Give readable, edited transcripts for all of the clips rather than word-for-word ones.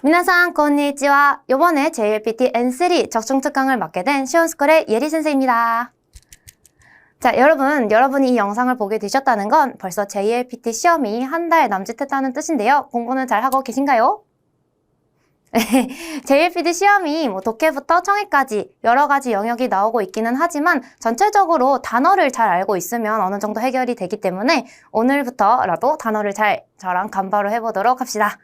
미나상 konnichiwa. 요번에 JLPT N3 적중 특강을 맡게 된 시온스쿨의 예리 선생입니다. 자, 여러분이 이 영상을 보게 되셨다는 건 벌써 JLPT 시험이 한 달 남짓했다는 뜻인데요. 공부는 잘 하고 계신가요? JLPT 시험이 독해부터 청해까지 여러 가지 영역이 나오고 있기는 하지만 전체적으로 단어를 잘 알고 있으면 어느 정도 해결이 되기 때문에 오늘부터라도 단어를 잘 저랑 간바로 해보도록 합시다.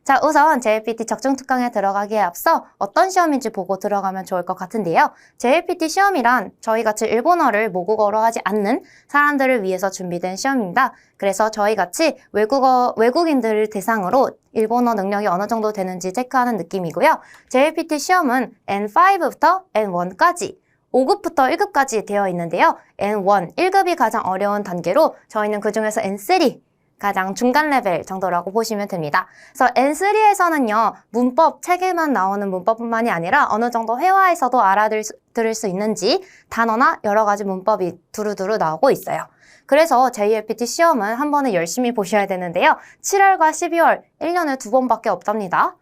자, 우선 JLPT 적중 특강에 들어가기에 앞서 어떤 시험인지 보고 들어가면 좋을 것 같은데요. JLPT 시험이란 저희같이 일본어를 모국어로 하지 않는 사람들을 위해서 준비된 시험입니다. 그래서 저희같이 외국인들을 대상으로 일본어 능력이 어느 정도 되는지 체크하는 느낌이고요. JLPT 시험은 N5부터 N1까지 5급부터 1급까지 되어 있는데요. N1, 1급이 가장 어려운 단계로 저희는 그중에서 N3, 가장 중간 레벨 정도라고 보시면 됩니다. 그래서 N3에서는요, 문법, 책에만 나오는 문법뿐만이 아니라 어느 정도 회화에서도 알아들을 수 있는지 단어나 여러 가지 문법이 두루두루 나오고 있어요. 그래서 JLPT 시험은 한 번에 열심히 보셔야 되는데요. 7월과 12월, 1년에 2번밖에 없답니다.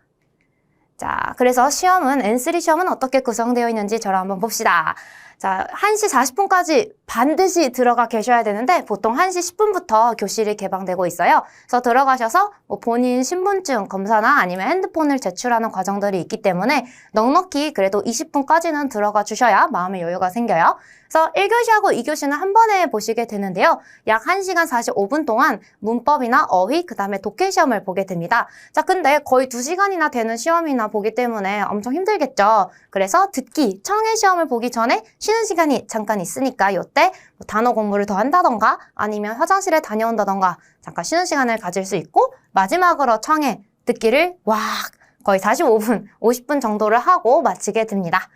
자, 그래서 N3 시험은 어떻게 구성되어 있는지 저랑 한번 봅시다. 자, 1시 40분까지 반드시 들어가 계셔야 되는데 보통 1시 10분부터 교실이 개방되고 있어요. 그래서 들어가셔서 본인 신분증 검사나 아니면 핸드폰을 제출하는 과정들이 있기 때문에 넉넉히 그래도 20분까지는 들어가 주셔야 마음의 여유가 생겨요. 그래서 1교시하고 2교시는 한 번에 보시게 되는데요. 약 1시간 45분 동안 문법이나 어휘, 그 다음에 독해 시험을 보게 됩니다. 자, 근데 거의 2시간이나 되는 시험이나 보기 때문에 엄청 힘들겠죠. 그래서 듣기, 청해 시험을 보기 전에 쉬는 시간이 잠깐 있으니까 이때 단어 공부를 더 한다던가 아니면 화장실에 다녀온다던가 잠깐 쉬는 시간을 가질 수 있고 마지막으로 청해, 듣기를 거의 45분, 50분 정도를 하고 마치게 됩니다.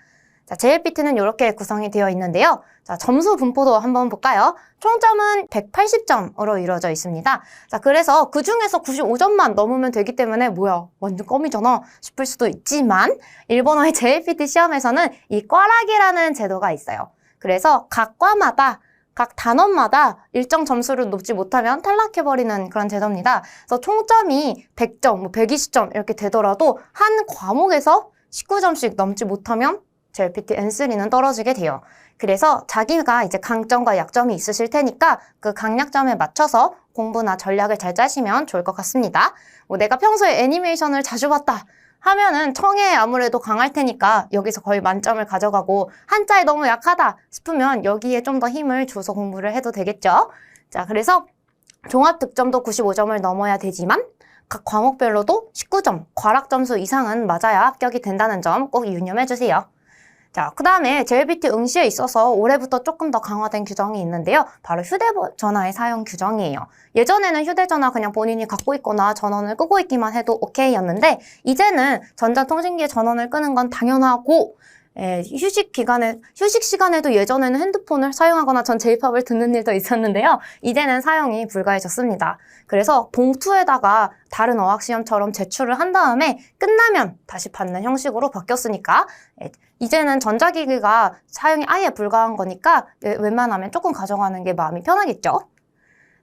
자, JLPT는 이렇게 구성이 되어 있는데요. 자, 점수 분포도 한번 볼까요? 총점은 180점으로 이루어져 있습니다. 자, 그래서 그 중에서 95점만 넘으면 되기 때문에 뭐야, 완전 껌이잖아 싶을 수도 있지만 일본어의 JLPT 시험에서는 이 꽈락이라는 제도가 있어요. 그래서 각 과마다 각 단원마다 일정 점수를 놓지 못하면 탈락해버리는 그런 제도입니다. 그래서 총점이 100점, 120점 이렇게 되더라도 한 과목에서 19점씩 넘지 못하면 JLPT N3는 떨어지게 돼요. 그래서 자기가 이제 강점과 약점이 있으실 테니까 그 강약점에 맞춰서 공부나 전략을 잘 짜시면 좋을 것 같습니다. 내가 평소에 애니메이션을 자주 봤다 하면은 청해에 아무래도 강할 테니까 여기서 거의 만점을 가져가고 한자에 너무 약하다 싶으면 여기에 좀 더 힘을 줘서 공부를 해도 되겠죠. 자, 그래서 종합 득점도 95점을 넘어야 되지만 각 과목별로도 19점, 과락 점수 이상은 맞아야 합격이 된다는 점 꼭 유념해 주세요. 자, 그 다음에 JLPT 응시에 있어서 올해부터 조금 더 강화된 규정이 있는데요. 바로 휴대전화의 사용 규정이에요. 예전에는 휴대전화 그냥 본인이 갖고 있거나 전원을 끄고 있기만 해도 오케이였는데 이제는 전자통신기에 전원을 끄는 건 당연하고 휴식 시간에도 예전에는 핸드폰을 사용하거나 전 J-POP을 듣는 일도 있었는데요. 이제는 사용이 불가해졌습니다. 그래서 봉투에다가 다른 어학시험처럼 제출을 한 다음에 끝나면 다시 받는 형식으로 바뀌었으니까 이제는 전자기기가 사용이 아예 불가한 거니까 웬만하면 조금 가져가는 게 마음이 편하겠죠.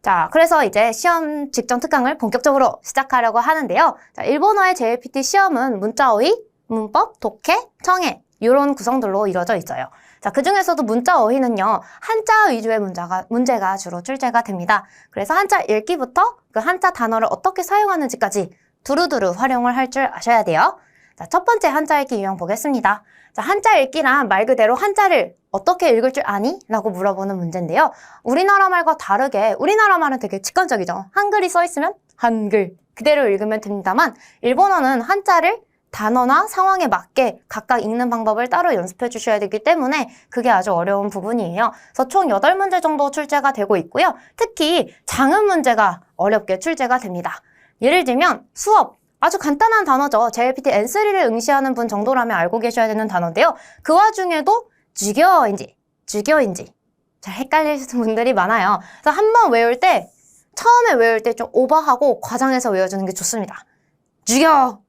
자, 그래서 이제 시험 직전 특강을 본격적으로 시작하려고 하는데요. 자, 일본어의 JLPT 시험은 문자어휘, 문법, 독해, 청해 이런 구성들로 이루어져 있어요. 자, 그중에서도 문자 어휘는요, 한자 위주의 문제가 주로 출제가 됩니다. 그래서 한자 읽기부터 그 한자 단어를 어떻게 사용하는지까지 두루두루 활용을 할 줄 아셔야 돼요. 자, 첫 번째 한자 읽기 유형 보겠습니다. 자, 한자 읽기란 말 그대로 한자를 어떻게 읽을 줄 아니? 라고 물어보는 문제인데요. 우리나라 말과 다르게 우리나라 말은 되게 직관적이죠. 한글이 써 있으면 한글 그대로 읽으면 됩니다만 일본어는 한자를 단어나 상황에 맞게 각각 읽는 방법을 따로 연습해 주셔야 되기 때문에 그게 아주 어려운 부분이에요. 그래서 총 8문제 정도 출제가 되고 있고요. 특히 장음 문제가 어렵게 출제가 됩니다. 예를 들면 수업, 아주 간단한 단어죠. JLPT N3를 응시하는 분 정도라면 알고 계셔야 되는 단어인데요. 그 와중에도 주교인지 잘 헷갈리는 분들이 많아요. 그래서 한번 처음에 외울 때 좀 오버하고 과장해서 외워주는 게 좋습니다. 주교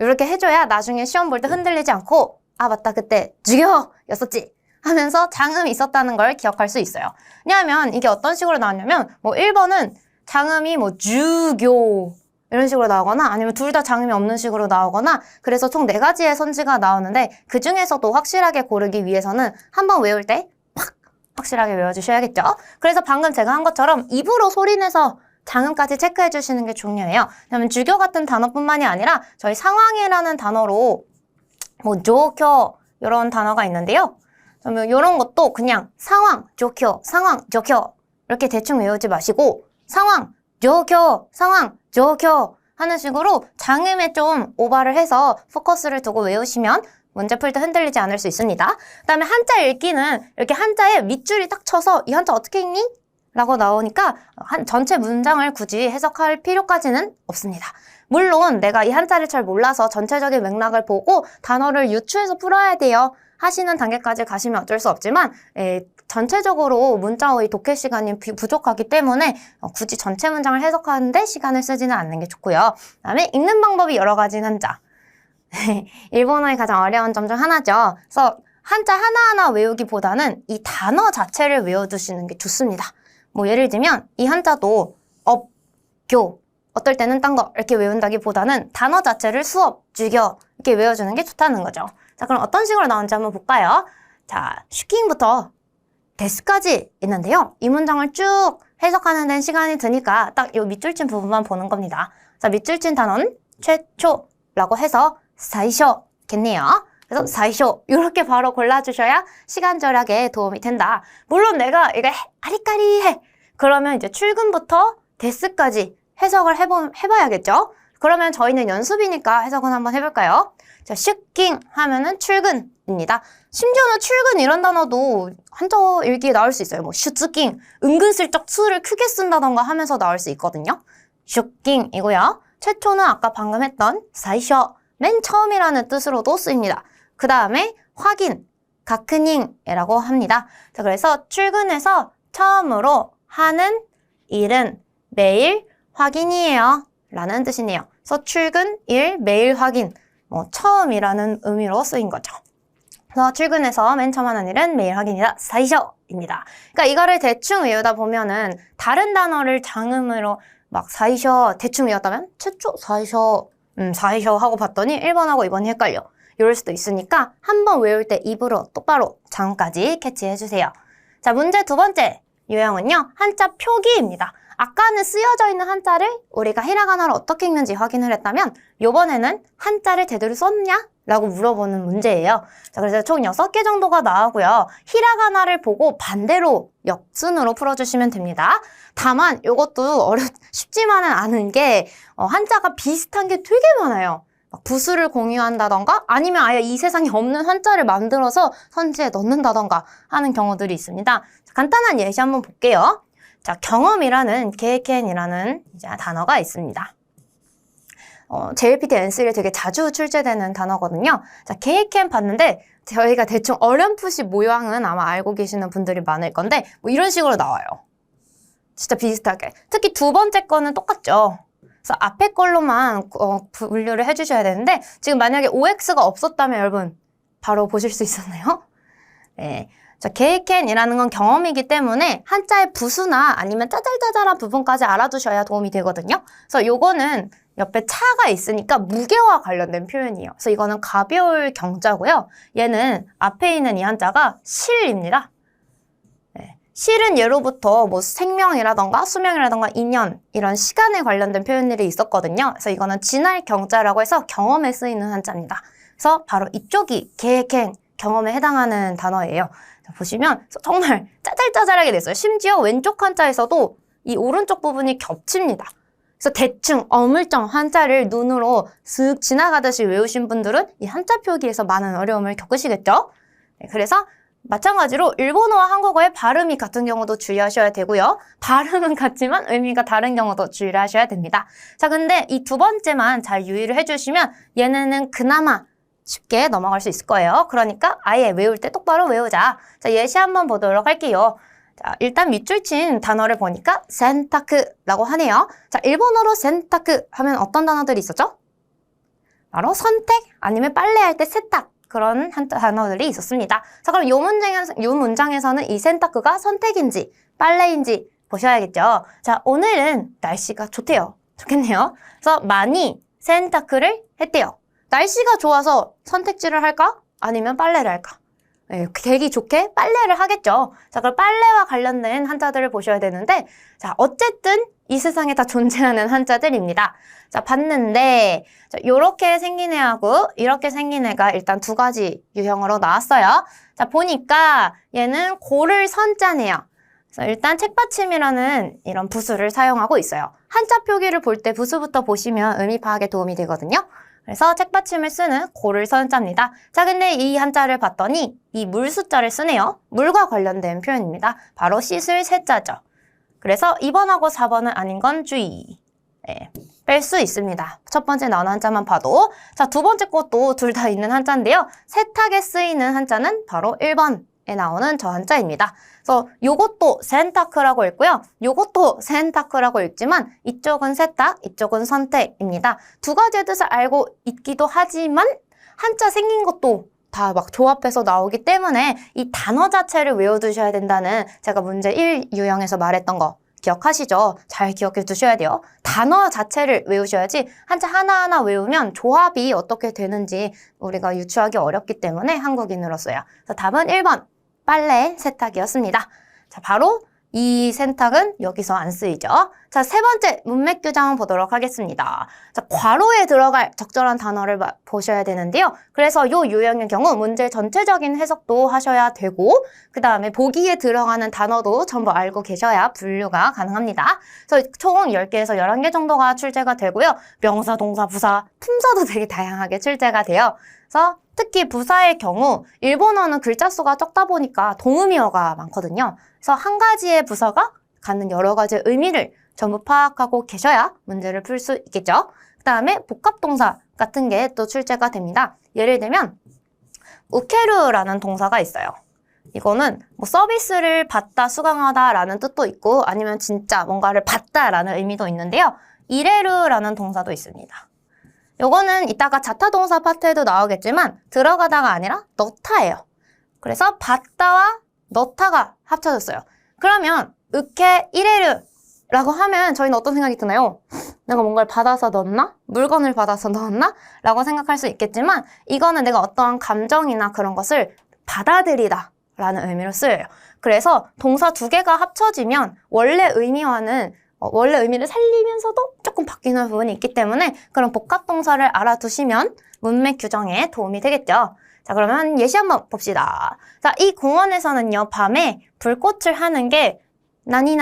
이렇게 해줘야 나중에 시험 볼 때 흔들리지 않고 아 맞다 그때 주교였었지 하면서 장음이 있었다는 걸 기억할 수 있어요. 왜냐하면 이게 어떤 식으로 나왔냐면 1번은 장음이 주교 이런 식으로 나오거나 아니면 둘 다 장음이 없는 식으로 나오거나 그래서 총 4가지의 선지가 나오는데 그 중에서도 확실하게 고르기 위해서는 한번 외울 때 팍 확실하게 외워주셔야겠죠? 그래서 방금 제가 한 것처럼 입으로 소리내서 장음까지 체크해 주시는 게 중요해요. 왜냐면 주교 같은 단어뿐만이 아니라 저희 상황이라는 단어로 뭐 조교 이런 단어가 있는데요. 그러면 이런 것도 그냥 상황, 조교, 상황, 조교 이렇게 대충 외우지 마시고 상황, 조교, 상황, 조교 하는 식으로 장음에 좀 오버를 해서 포커스를 두고 외우시면 문제 풀 때 흔들리지 않을 수 있습니다. 그 다음에 한자 읽기는 이렇게 한자에 밑줄이 딱 쳐서 이 한자 어떻게 읽니? 라고 나오니까 전체 문장을 굳이 해석할 필요까지는 없습니다. 물론 내가 이 한자를 잘 몰라서 전체적인 맥락을 보고 단어를 유추해서 풀어야 돼요 하시는 단계까지 가시면 어쩔 수 없지만 전체적으로 문자의 독해 시간이 부족하기 때문에 굳이 전체 문장을 해석하는데 시간을 쓰지는 않는 게 좋고요. 그 다음에 읽는 방법이 여러 가지인 한자. 일본어의 가장 어려운 점 중 하나죠. 그래서 한자 하나하나 외우기보다는 이 단어 자체를 외워두시는 게 좋습니다. 뭐 예를 들면 이 한자도 업, 교 어떨 때는 딴 거 이렇게 외운다기보다는 단어 자체를 수업, 주교 이렇게 외워주는 게 좋다는 거죠. 자, 그럼 어떤 식으로 나오는지 한번 볼까요? 자, 슈킹부터 데스까지 있는데요. 이 문장을 쭉 해석하는 데는 시간이 드니까 딱 이 밑줄 친 부분만 보는 겁니다. 자, 밑줄 친 단어는 최초라고 해서 사이쇼겠네요. 그래서 사이쇼 이렇게 바로 골라주셔야 시간 절약에 도움이 된다. 물론 내가 이게 아리까리해 그러면 이제 출근부터 데스까지 해석을 해봐야겠죠? 그러면 저희는 연습이니까 해석은 한번 해볼까요? 자, 슈킹 하면은 출근입니다. 심지어는 출근 이런 단어도 한자 읽기에 나올 수 있어요. 뭐 슈츠킹, 은근슬쩍 수를 크게 쓴다던가 하면서 나올 수 있거든요. 슈킹이고요. 최초는 아까 방금 했던 사이쇼, 맨 처음이라는 뜻으로도 쓰입니다. 그 다음에 확인, 가크닝이라고 합니다. 자, 그래서 출근해서 처음으로 하는 일은 매일 확인이에요 라는 뜻이네요. 그래서 출근, 일, 매일 확인, 뭐 처음이라는 의미로 쓰인 거죠. 그래서 출근해서 맨 처음 하는 일은 매일 확인이다. 사이쇼입니다. 그러니까 이거를 대충 외우다 보면은 다른 단어를 장음으로 막 사이쇼 대충 외웠다면 최초 사이쇼 사이쇼 하고 봤더니 1번하고 2번이 헷갈려. 이럴 수도 있으니까 한번 외울 때 입으로 똑바로 장음까지 캐치해주세요. 자, 문제 두 번째 유형은요. 한자 표기입니다. 아까는 쓰여져 있는 한자를 우리가 히라가나로 어떻게 읽는지 확인을 했다면 이번에는 한자를 제대로 썼냐? 라고 물어보는 문제예요. 자, 그래서 총 6개 정도가 나오고요. 히라가나를 보고 반대로 역순으로 풀어주시면 됩니다. 다만 이것도 쉽지만은 않은 게 한자가 비슷한 게 되게 많아요. 막 부수를 공유한다던가 아니면 아예 이 세상에 없는 한자를 만들어서 선지에 넣는다던가 하는 경우들이 있습니다. 자, 간단한 예시 한번 볼게요. 자, 경험이라는 계획이라는 단어가 있습니다. JLPT N3에 되게 자주 출제되는 단어거든요. 자, 계획캠 봤는데 저희가 대충 어렴풋이 모양은 아마 알고 계시는 분들이 많을 건데 뭐 이런 식으로 나와요. 진짜 비슷하게. 특히 두 번째 거는 똑같죠. 그래서 앞에 걸로만 분류를 해주셔야 되는데 지금 만약에 OX가 없었다면 여러분 바로 보실 수 있었나요? 네. 자, 계획캔이라는 건 경험이기 때문에 한자의 부수나 아니면 짜잘짜잘한 부분까지 알아두셔야 도움이 되거든요. 그래서 요거는 옆에 차가 있으니까 무게와 관련된 표현이에요. 그래서 이거는 가벼울 경자고요. 얘는 앞에 있는 이 한자가 실입니다. 네. 실은 예로부터 뭐 생명이라던가 수명이라던가 인연 이런 시간에 관련된 표현들이 있었거든요. 그래서 이거는 진할 경자라고 해서 경험에 쓰이는 한자입니다. 그래서 바로 이쪽이 계획캔 경험에 해당하는 단어예요. 자, 보시면 정말 짜잘짜잘하게 됐어요. 심지어 왼쪽 한자에서도 이 오른쪽 부분이 겹칩니다. 그래서 대충 어물쩡 한자를 눈으로 슥 지나가듯이 외우신 분들은 이 한자 표기에서 많은 어려움을 겪으시겠죠? 네, 그래서 마찬가지로 일본어와 한국어의 발음이 같은 경우도 주의하셔야 되고요. 발음은 같지만 의미가 다른 경우도 주의를 하셔야 됩니다. 자, 근데 이 두 번째만 잘 유의를 해주시면 얘네는 그나마 쉽게 넘어갈 수 있을 거예요. 그러니까 아예 외울 때 똑바로 외우자. 자, 예시 한번 보도록 할게요. 자, 일단 밑줄 친 단어를 보니까 센타크라고 하네요. 자, 일본어로 센타크 하면 어떤 단어들이 있었죠? 바로 선택 아니면 빨래할 때 세탁 그런 단어들이 있었습니다. 자, 그럼 요 문장에서는 이 센타크가 선택인지 빨래인지 보셔야겠죠. 자, 오늘은 날씨가 좋대요. 좋겠네요. 그래서 많이 세탁을 했대요. 날씨가 좋아서 선택지를 할까? 아니면 빨래를 할까? 네, 되기 좋게 빨래를 하겠죠. 자, 그럼 빨래와 관련된 한자들을 보셔야 되는데, 자, 어쨌든 이 세상에 다 존재하는 한자들입니다. 자, 봤는데, 자, 요렇게 생긴 애하고 이렇게 생긴 애가 일단 두 가지 유형으로 나왔어요. 자, 보니까 얘는 고를 선자네요. 그래서 일단 책받침이라는 이런 부수를 사용하고 있어요. 한자 표기를 볼 때 부수부터 보시면 의미 파악에 도움이 되거든요. 그래서 책받침을 쓰는 고를 선자입니다. 자, 근데 이 한자를 봤더니 이 물 숫자를 쓰네요. 물과 관련된 표현입니다. 바로 씻을 세자죠. 그래서 2번하고 4번은 아닌 건 주의. 네, 뺄 수 있습니다. 첫 번째 나온 한자만 봐도. 자, 두 번째 것도 둘 다 있는 한자인데요. 세탁에 쓰이는 한자는 바로 1번에 나오는 저 한자입니다. 그래서 요것도 센타크라고 읽고요. 요것도 센타크라고 읽지만 이쪽은 세탁, 이쪽은 선택입니다. 두 가지의 뜻을 알고 있기도 하지만 한자 생긴 것도 다 막 조합해서 나오기 때문에 이 단어 자체를 외워두셔야 된다는 제가 문제 1 유형에서 말했던 거 기억하시죠? 잘 기억해 두셔야 돼요. 단어 자체를 외우셔야지 한자 하나하나 외우면 조합이 어떻게 되는지 우리가 유추하기 어렵기 때문에 한국인으로서요. 그래서 답은 1번 빨래 세탁이었습니다. 자, 바로 이 세탁은 여기서 안 쓰이죠. 자, 세 번째 문맥 규정 보도록 하겠습니다. 자, 괄호에 들어갈 적절한 단어를 보셔야 되는데요. 그래서 요 유형의 경우 문제 전체적인 해석도 하셔야 되고 그 다음에 보기에 들어가는 단어도 전부 알고 계셔야 분류가 가능합니다. 그래서 총 10개에서 11개 정도가 출제가 되고요. 명사, 동사, 부사, 품사도 되게 다양하게 출제가 돼요. 그래서 특히 부사의 경우 일본어는 글자 수가 적다 보니까 동음이어가 많거든요. 그래서 한 가지의 부사가 갖는 여러 가지의 의미를 전부 파악하고 계셔야 문제를 풀 수 있겠죠. 그 다음에 복합동사 같은 게 또 출제가 됩니다. 예를 들면 우케루라는 동사가 있어요. 이거는 뭐 서비스를 받다, 수강하다 라는 뜻도 있고 아니면 진짜 뭔가를 받다 라는 의미도 있는데요. 이레루라는 동사도 있습니다. 요거는 이따가 자타동사 파트에도 나오겠지만 들어가다가 아니라 넣다예요. 그래서 받다와 넣다가 합쳐졌어요. 그러면 으케 이레르라고 하면 저희는 어떤 생각이 드나요? 내가 뭔가를 받아서 넣었나? 물건을 받아서 넣었나? 라고 생각할 수 있겠지만 이거는 내가 어떠한 감정이나 그런 것을 받아들이다 라는 의미로 쓰여요. 그래서 동사 두 개가 합쳐지면 원래 의미와는 원래 의미를 살리면서도 조금 바뀌는 부분이 있기 때문에 그런 복합동사를 알아두시면 문맥 규정에 도움이 되겠죠. 자, 그러면 예시 한번 봅시다. 자, 이 공원에서는요, 밤에 불꽃을 하는 게 나니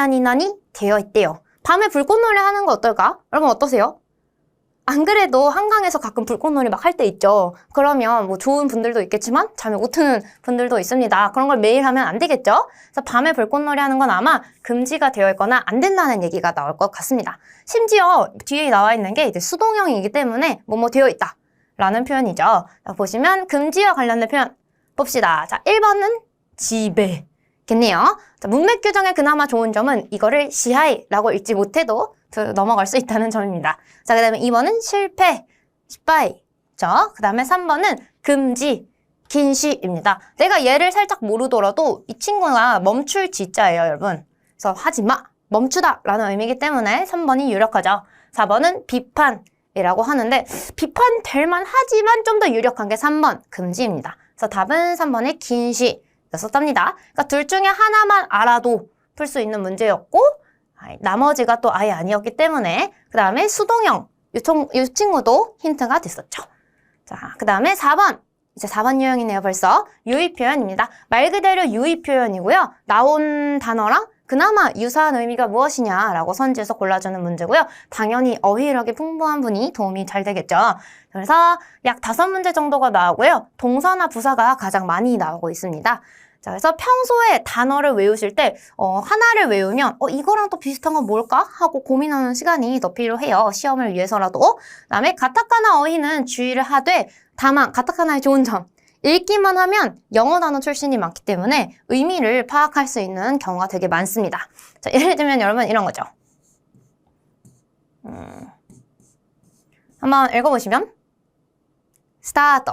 되어 있대요. 밤에 불꽃놀이 하는 거 어떨까? 여러분 어떠세요? 안 그래도 한강에서 가끔 불꽃놀이 막 할 때 있죠. 그러면 뭐 좋은 분들도 있겠지만 잠이 못 드는 분들도 있습니다. 그런 걸 매일 하면 안 되겠죠? 그래서 밤에 불꽃놀이 하는 건 아마 금지가 되어 있거나 안 된다는 얘기가 나올 것 같습니다. 심지어 뒤에 나와 있는 게 이제 수동형이기 때문에 뭐뭐 되어 있다 라는 표현이죠. 자, 보시면 금지와 관련된 표현 봅시다. 자, 1번은 지배겠네요. 자, 문맥 규정의 그나마 좋은 점은 이거를 시하이라고 읽지 못해도 넘어갈 수 있다는 점입니다. 자, 그 다음에 2번은 실패, 시빠이죠. 그 다음에 3번은 금지, 긴시입니다. 내가 얘를 살짝 모르더라도 이 친구가 멈출 지자예요, 여러분. 그래서 하지 마, 멈추다 라는 의미이기 때문에 3번이 유력하죠. 4번은 비판이라고 하는데 비판될 만하지만 좀 더 유력한 게 3번, 금지입니다. 그래서 답은 3번의 긴시였었답니다. 그러니까 둘 중에 하나만 알아도 풀 수 있는 문제였고 나머지가 또 아예 아니었기 때문에 그 다음에 수동형 이 친구도 힌트가 됐었죠. 자, 그 다음에 4번 이제 4번 유형이네요. 벌써 유의 표현입니다. 말 그대로 유의 표현이고요. 나온 단어랑 그나마 유사한 의미가 무엇이냐라고 선지해서 골라주는 문제고요. 당연히 어휘력이 풍부한 분이 도움이 잘 되겠죠. 그래서 약 5문제 정도가 나오고요. 동사나 부사가 가장 많이 나오고 있습니다. 자, 그래서 평소에 단어를 외우실 때 하나를 외우면 이거랑 또 비슷한 건 뭘까? 하고 고민하는 시간이 더 필요해요. 시험을 위해서라도. 그 다음에 가타카나 어휘는 주의를 하되 다만 가타카나의 좋은 점 읽기만 하면 영어 단어 출신이 많기 때문에 의미를 파악할 수 있는 경우가 되게 많습니다. 자, 예를 들면 여러분 이런 거죠. 한번 읽어보시면 스타트.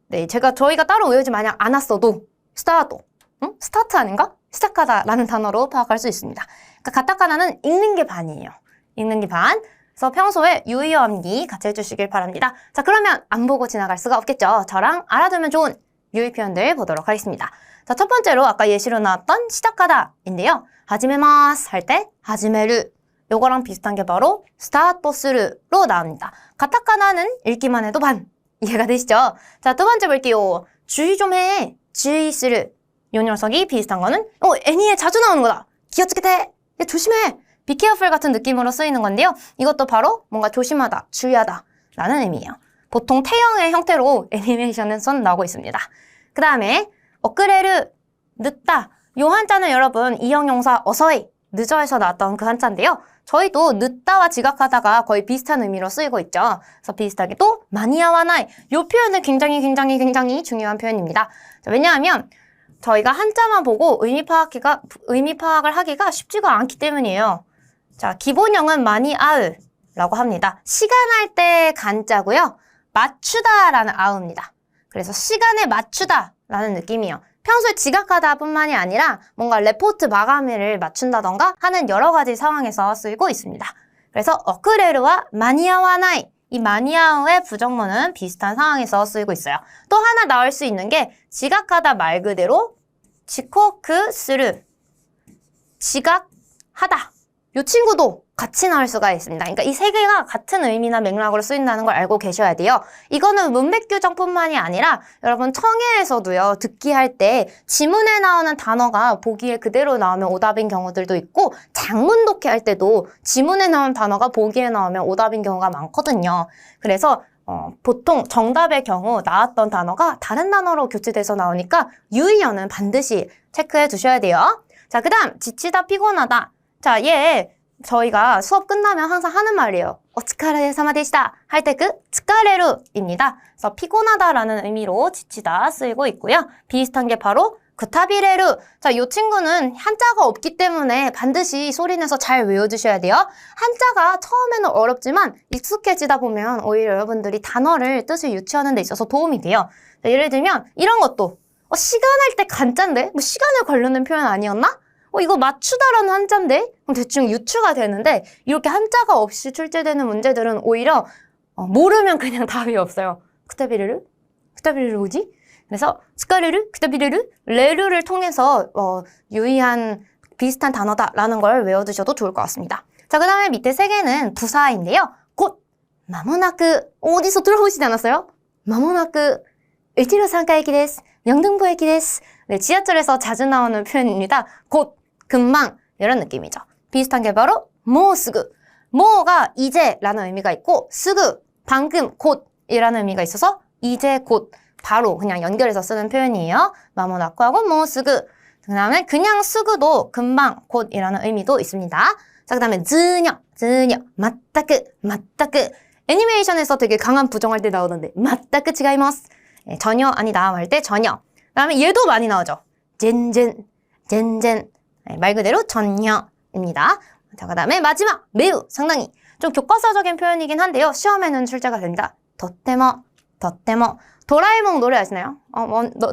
네, 저희가 따로 외우지 마냥 않았어도 스타트, 스타트 아닌가? 시작하다 라는 단어로 파악할 수 있습니다. 그러니까 가타카나는 읽는 게 반이에요. 읽는 게 반. 그래서 평소에 유의어 암기 같이 해주시길 바랍니다. 자, 그러면 안 보고 지나갈 수가 없겠죠. 저랑 알아두면 좋은 유의 표현들 보도록 하겠습니다. 자, 첫 번째로 아까 예시로 나왔던 시작하다인데요. 하지메마스 할 때 하지메르. 요거랑 비슷한 게 바로 스타토스르로 나옵니다. 가타카나는 읽기만 해도 반. 이해가 되시죠? 자, 두 번째 볼게요. 주의 좀 해. 주의스르. 요 녀석이 비슷한 거는 애니에 자주 나오는 거다. 기어츠케테. 야, 조심해. be careful 같은 느낌으로 쓰이는 건데요. 이것도 바로 뭔가 조심하다, 주의하다 라는 의미예요. 보통 태형의 형태로 애니메이션에선 나오고 있습니다. 그 다음에 어끄레르, 늦다. 요 한자는 여러분 이형용사 어서이, 늦어에서 나왔던 그 한자인데요. 저희도 늦다와 지각하다가 거의 비슷한 의미로 쓰이고 있죠. 그래서 비슷하게 또 마니아와나이. 요 표현은 굉장히 중요한 표현입니다. 자, 왜냐하면 저희가 한자만 보고 의미 파악을 하기가 쉽지가 않기 때문이에요. 자, 기본형은 마니아으라고 합니다. 시간할 때 간자고요. 맞추다라는 아우입니다. 그래서 시간에 맞추다라는 느낌이에요. 평소에 지각하다 뿐만이 아니라 뭔가 레포트 마감일을 맞춘다던가 하는 여러 가지 상황에서 쓰이고 있습니다. 그래서 어크레르와 마니아와나이, 이 마니아우의 부정문은 비슷한 상황에서 쓰이고 있어요. 또 하나 나올 수 있는 게 지각하다 말 그대로 지코크스르, 지각하다. 이 친구도 같이 나올 수가 있습니다. 그러니까 이 세 개가 같은 의미나 맥락으로 쓰인다는 걸 알고 계셔야 돼요. 이거는 문맥 규정뿐만이 아니라 여러분 청해에서도요. 듣기 할 때 지문에 나오는 단어가 보기에 그대로 나오면 오답인 경우들도 있고 장문 독해 할 때도 지문에 나온 단어가 보기에 나오면 오답인 경우가 많거든요. 그래서 보통 정답의 경우 나왔던 단어가 다른 단어로 교체돼서 나오니까 유의어는 반드시 체크해 두셔야 돼요. 자, 그 다음 지치다 피곤하다. 자, 저희가 수업 끝나면 항상 하는 말이에요. 오츠카레 사마데시다 할 때 그 츠카레루입니다. 그래서 피곤하다라는 의미로 지치다 쓰이고 있고요. 비슷한 게 바로 구타비레루. 자, 이 친구는 한자가 없기 때문에 반드시 소리내서 잘 외워주셔야 돼요. 한자가 처음에는 어렵지만 익숙해지다 보면 오히려 여러분들이 단어를 뜻을 유추하는 데 있어서 도움이 돼요. 자, 예를 들면 이런 것도 시간할 때 간자인데? 뭐 시간을 관련된 표현 아니었나? 이거 맞추다라는 한자인데? 그럼 대충 유추가 되는데 이렇게 한자가 없이 출제되는 문제들은 오히려 모르면 그냥 답이 없어요. 쿠타비르르? 쿠타비르르 뭐지? 그래서 스카르르, 쿠타비르르, 레르를 통해서 유의한 비슷한 단어다라는 걸 외워두셔도 좋을 것 같습니다. 자, 그 다음에 밑에 세 개는 부사인데요. 곧, 마모나크. 어디서 들어보시지 않았어요? 마모나크. 일지로 상가에기 데스. 영등포에기 데스. 네, 지하철에서 자주 나오는 표현입니다. 곧, 금방 이런 느낌이죠. 비슷한 게 바로 모스그. 모가 이제라는 의미가 있고 스그, 방금, 곧이라는 의미가 있어서 이제, 곧, 바로 그냥 연결해서 쓰는 표현이에요. 마모나쿠하고 모스그. 그 다음에 그냥 스그도 금방, 곧이라는 의미도 있습니다. 자, 그 다음에 즈녀, 마따크. 애니메이션에서 되게 강한 부정할 때 나오던데 마따크 치가이마스. 전혀 아니다 할 때 전혀. 그 다음에 얘도 많이 나오죠. 젠젠. 말 그대로 전혀입니다. 자, 그 다음에 마지막 매우 상당히 좀 교과서적인 표현이긴 한데요. 시험에는 출제가 됩니다. 덧대머. 도라에몽 노래 아시나요?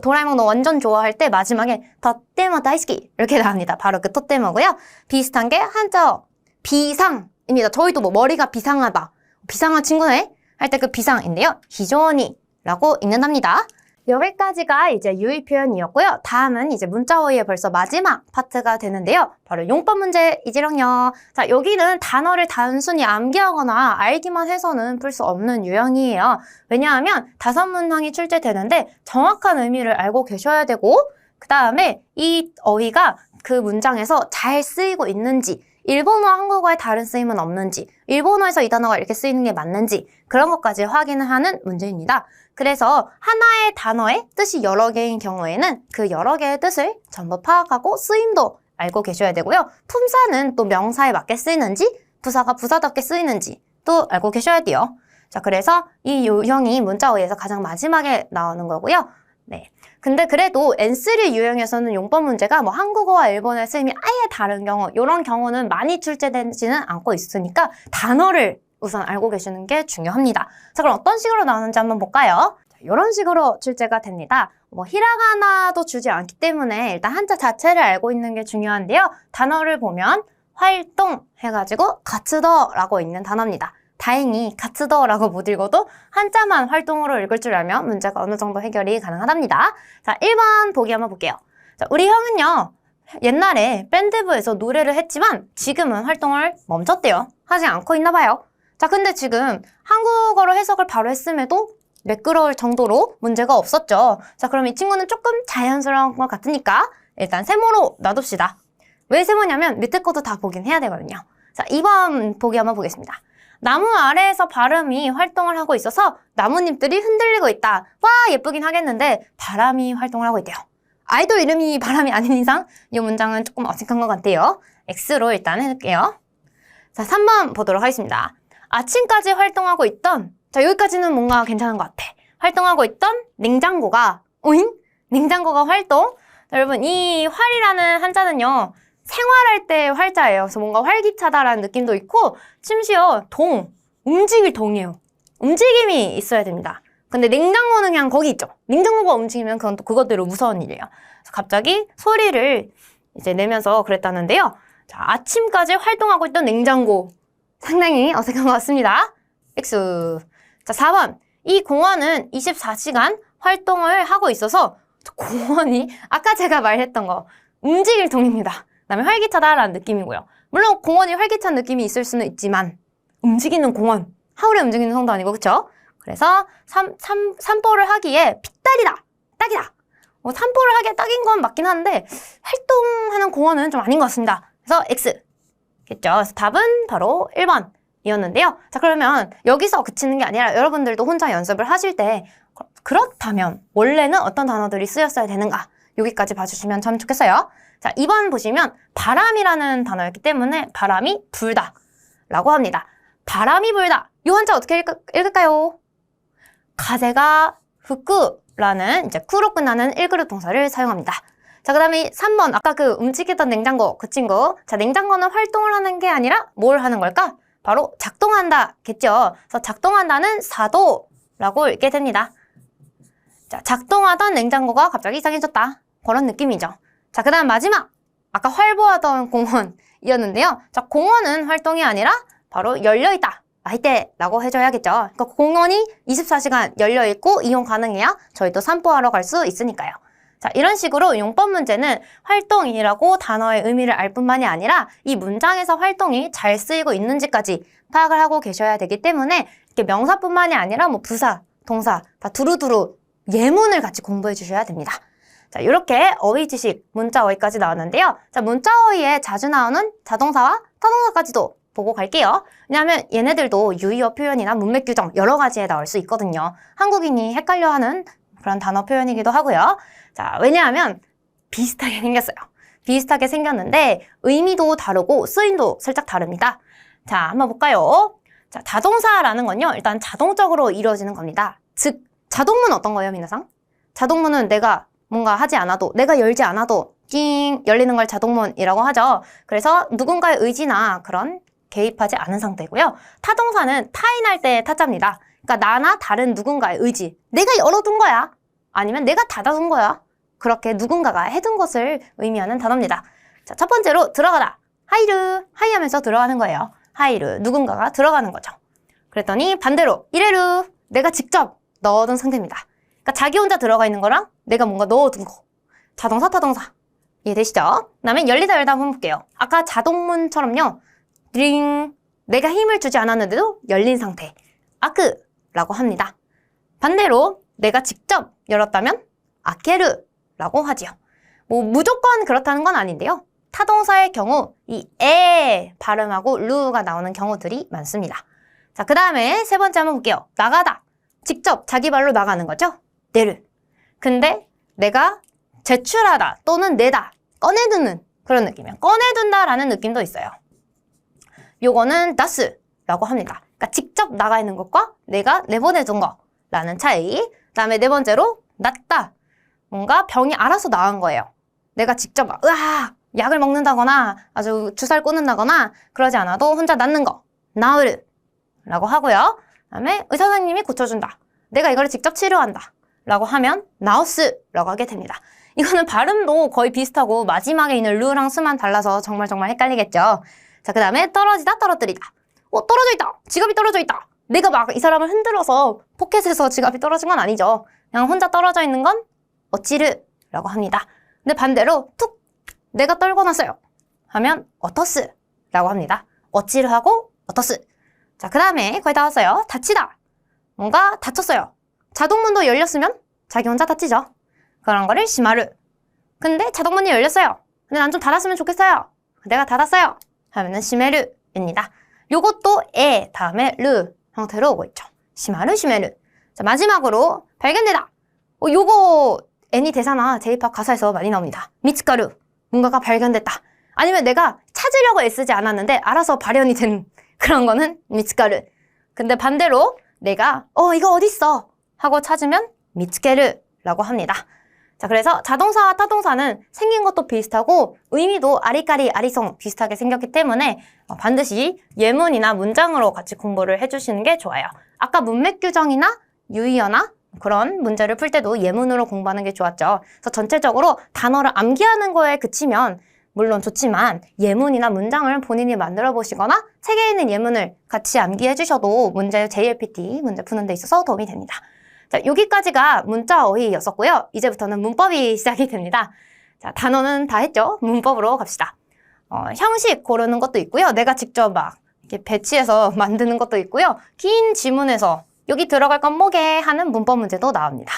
도라에몽 너 완전 좋아할 때 마지막에 덧대머 다이스키 이렇게 나옵니다. 바로 그 덧대머고요. 비슷한 게 한자어 비상입니다. 저희도 뭐 머리가 비상하다, 비상한 친구네 할 때 그 비상인데요. 히조니라고 읽는답니다. 여기까지가 이제 유의 표현이었고요. 다음은 이제 문자어휘의 벌써 마지막 파트가 되는데요. 바로 용법 문제이지랑요. 자, 여기는 단어를 단순히 암기하거나 알기만 해서는 풀 수 없는 유형이에요. 왜냐하면 5문항이 출제되는데 정확한 의미를 알고 계셔야 되고 그 다음에 이 어휘가 그 문장에서 잘 쓰이고 있는지, 일본어와 한국어의 다른 쓰임은 없는지, 일본어에서 이 단어가 이렇게 쓰이는 게 맞는지 그런 것까지 확인을 하는 문제입니다. 그래서 하나의 단어의 뜻이 여러 개인 경우에는 그 여러 개의 뜻을 전부 파악하고 쓰임도 알고 계셔야 되고요. 품사는 또 명사에 맞게 쓰이는지, 부사가 부사답게 쓰이는지 또 알고 계셔야 돼요. 자, 그래서 이 유형이 문자어휘에서 가장 마지막에 나오는 거고요. 네. 근데 그래도 N3 유형에서는 용법 문제가 뭐 한국어와 일본어의 쓰임이 아예 다른 경우, 이런 경우는 많이 출제되지는 않고 있으니까 단어를 우선 알고 계시는 게 중요합니다. 자, 그럼 어떤 식으로 나오는지 한번 볼까요? 자, 이런 식으로 출제가 됩니다. 뭐 히라가나도 주지 않기 때문에 일단 한자 자체를 알고 있는 게 중요한데요. 단어를 보면 활동 해가지고 가츠더라고 있는 단어입니다. 다행히 가츠더라고 못 읽어도 한자만 활동으로 읽을 줄 알면 문제가 어느 정도 해결이 가능하답니다. 자, 1번 보기 한번 볼게요. 자, 우리 형은요, 옛날에 밴드부에서 노래를 했지만 지금은 활동을 멈췄대요. 하지 않고 있나 봐요. 자, 근데 지금 한국어로 해석을 바로 했음에도 매끄러울 정도로 문제가 없었죠. 자, 그럼 이 친구는 조금 자연스러운 것 같으니까 일단 세모로 놔둡시다. 왜 세모냐면 밑에 것도 다 보긴 해야 되거든요. 자, 2번 보기 한번 보겠습니다. 나무 아래에서 바람이 활동을 하고 있어서 나뭇잎들이 흔들리고 있다. 와, 예쁘긴 하겠는데 바람이 활동을 하고 있대요. 아이돌 이름이 바람이 아닌 이상 이 문장은 조금 어색한 것 같아요. X로 일단 해둘게요. 자, 3번 보도록 하겠습니다. 아침까지 활동하고 있던, 자, 여기까지는 뭔가 괜찮은 것 같아. 활동하고 있던 냉장고가, 오잉? 냉장고가 활동? 자, 여러분, 이 활이라는 한자는요, 생활할 때 활자예요. 그래서 뭔가 활기차다라는 느낌도 있고, 심지어 움직일 동이에요. 움직임이 있어야 됩니다. 근데 냉장고는 그냥 거기 있죠. 냉장고가 움직이면 그건 또 그것대로 무서운 일이에요. 그래서 갑자기 소리를 이제 내면서 그랬다는데요. 자, 아침까지 활동하고 있던 냉장고. 상당히 어색한 것 같습니다. X. 자, 4번. 이 공원은 24시간 활동을 하고 있어서 공원이 아까 제가 말했던 거 움직일 동입니다. 그다음에 활기차다라는 느낌이고요. 물론 공원이 활기찬 느낌이 있을 수는 있지만 움직이는 공원. 하울에 움직이는 성도 아니고 그쵸? 그래서 산보를 하기에 핏달이다. 딱이다. 산보를 하기에 딱인 건 맞긴 한데 활동하는 공원은 좀 아닌 것 같습니다. 그래서 X. 겠죠? 그래서 답은 바로 1번 이었는데요. 자, 그러면 여기서 그치는 게 아니라 여러분들도 혼자 연습을 하실 때 그렇다면 원래는 어떤 단어들이 쓰였어야 되는가? 여기까지 봐주시면 참 좋겠어요. 자, 2번 보시면 바람이라는 단어였기 때문에 바람이 불다 라고 합니다. 바람이 불다. 이 한자 어떻게 읽을까요? 가세가 후쿠라는 이제 쿠로 끝나는 1그룹 동사를 사용합니다. 자, 그 다음에 3번 아까 그 움직이던 냉장고 그 친구. 자, 냉장고는 활동을 하는 게 아니라 뭘 하는 걸까? 바로 작동한다 겠죠. 그래서 작동한다는 사도라고 읽게 됩니다. 자, 작동하던 냉장고가 갑자기 이상해졌다. 그런 느낌이죠. 자, 그 다음 마지막 아까 활보하던 공원이었는데요. 자, 공원은 활동이 아니라 바로 열려있다. 라고 해줘야겠죠. 그러니까 공원이 24시간 열려있고 이용 가능해야 저희도 산보하러 갈 수 있으니까요. 자, 이런 식으로 용법 문제는 활동이라고 단어의 의미를 알 뿐만이 아니라 이 문장에서 활동이 잘 쓰이고 있는지까지 파악을 하고 계셔야 되기 때문에 이렇게 명사뿐만이 아니라 뭐 부사, 동사 다 두루두루 예문을 같이 공부해 주셔야 됩니다. 자, 이렇게 어휘 지식, 문자 어휘까지 나왔는데요. 자, 문자 어휘에 자주 나오는 자동사와 타동사까지도 보고 갈게요. 왜냐하면 얘네들도 유의어 표현이나 문맥 규정 여러 가지에 나올 수 있거든요. 한국인이 헷갈려하는 그런 단어 표현이기도 하고요. 자, 왜냐하면 비슷하게 생겼어요. 비슷하게 생겼는데 의미도 다르고 쓰임도 살짝 다릅니다. 자, 한번 볼까요? 자, 자동사라는 건요. 일단 자동적으로 이루어지는 겁니다. 즉, 자동문 어떤 거예요, 민나상? 자동문은 내가 뭔가 하지 않아도, 내가 열지 않아도 낑 열리는 걸 자동문이라고 하죠. 그래서 누군가의 의지나 그런 개입하지 않은 상태고요. 타동사는 타인할 때의 타자입니다. 그러니까 나나 다른 누군가의 의지. 내가 열어둔 거야. 아니면 내가 닫아둔 거야. 그렇게 누군가가 해둔 것을 의미하는 단어입니다. 자, 첫 번째로 들어가다. 하이르. 하이 하면서 들어가는 거예요. 하이르. 누군가가 들어가는 거죠. 그랬더니 반대로 이레루. 내가 직접 넣어둔 상태입니다. 그러니까 자기 혼자 들어가 있는 거랑 내가 뭔가 넣어둔 거. 자동사, 타동사. 이해되시죠? 그 다음에 열리다 열다 한번 볼게요. 아까 자동문처럼요. 드링. 내가 힘을 주지 않았는데도 열린 상태. 아크라고 합니다. 반대로 내가 직접 열었다면 아케르라고 하지요. 뭐 무조건 그렇다는 건 아닌데요. 타동사의 경우 이 에 발음하고 루가 나오는 경우들이 많습니다. 자, 그 다음에 세 번째 한번 볼게요. 나가다. 직접 자기 발로 나가는 거죠. 내르. 근데 내가 제출하다 또는 내다, 꺼내두는 그런 느낌이에요. 꺼내둔다라는 느낌도 있어요. 요거는 다스라고 합니다. 그러니까 직접 나가 있는 것과 내가 내보내둔 거라는 차이. 그 다음에 네 번째로 낫다. 뭔가 병이 알아서 나은 거예요. 내가 직접 으아 약을 먹는다거나 아주 주사를 꽂는다거나 그러지 않아도 혼자 낫는 거. 나으르라고 하고요. 그 다음에 의사 선생님이 고쳐준다. 내가 이걸 직접 치료한다. 라고 하면 나우스라고 하게 됩니다. 이거는 발음도 거의 비슷하고 마지막에 있는 루랑 스만 달라서 정말 헷갈리겠죠. 자, 그 다음에 떨어지다, 떨어뜨리다. 떨어져 있다. 지갑이 떨어져 있다. 내가 막 이 사람을 흔들어서 포켓에서 지갑이 떨어진 건 아니죠. 그냥 혼자 떨어져 있는 건 어찌르라고 합니다. 근데 반대로 툭 내가 떨궈 놨어요 하면 어떠스라고 합니다. 어찌르 하고 어떠스. 자, 그 다음에 거의 다 왔어요. 닫히다. 뭔가 다쳤어요. 자동문도 열렸으면 자기 혼자 닫히죠. 그런 거를 시마르. 근데 자동문이 열렸어요. 근데 난 좀 닫았으면 좋겠어요. 내가 닫았어요 하면은 시메르입니다. 요것도 에 다음에 르 형태로 오고 있죠. 시마르, 시메르. 자, 마지막으로 발견되다. 요거 애니 대사나 J-pop 가사에서 많이 나옵니다. 미츠카루. 뭔가가 발견됐다. 아니면 내가 찾으려고 애쓰지 않았는데 알아서 발현이 된 그런 거는 미츠카루. 근데 반대로 내가 이거 어딨어 하고 찾으면 미츠케르라고 합니다. 자, 그래서 자동사와 타동사는 생긴 것도 비슷하고 의미도 아리까리 아리송 비슷하게 생겼기 때문에 반드시 예문이나 문장으로 같이 공부를 해주시는 게 좋아요. 아까 문맥 규정이나 유의어나 그런 문제를 풀 때도 예문으로 공부하는 게 좋았죠. 그래서 전체적으로 단어를 암기하는 거에 그치면 물론 좋지만 예문이나 문장을 본인이 만들어 보시거나 책에 있는 예문을 같이 암기해 주셔도 문제 JLPT 문제 푸는 데 있어서 도움이 됩니다. 자, 여기까지가 문자 어휘였었고요. 이제부터는 문법이 시작이 됩니다. 자, 단어는 다 했죠? 문법으로 갑시다. 형식 고르는 것도 있고요. 내가 직접 막 이렇게 배치해서 만드는 것도 있고요. 긴 지문에서 여기 들어갈 건 뭐게 하는 문법 문제도 나옵니다.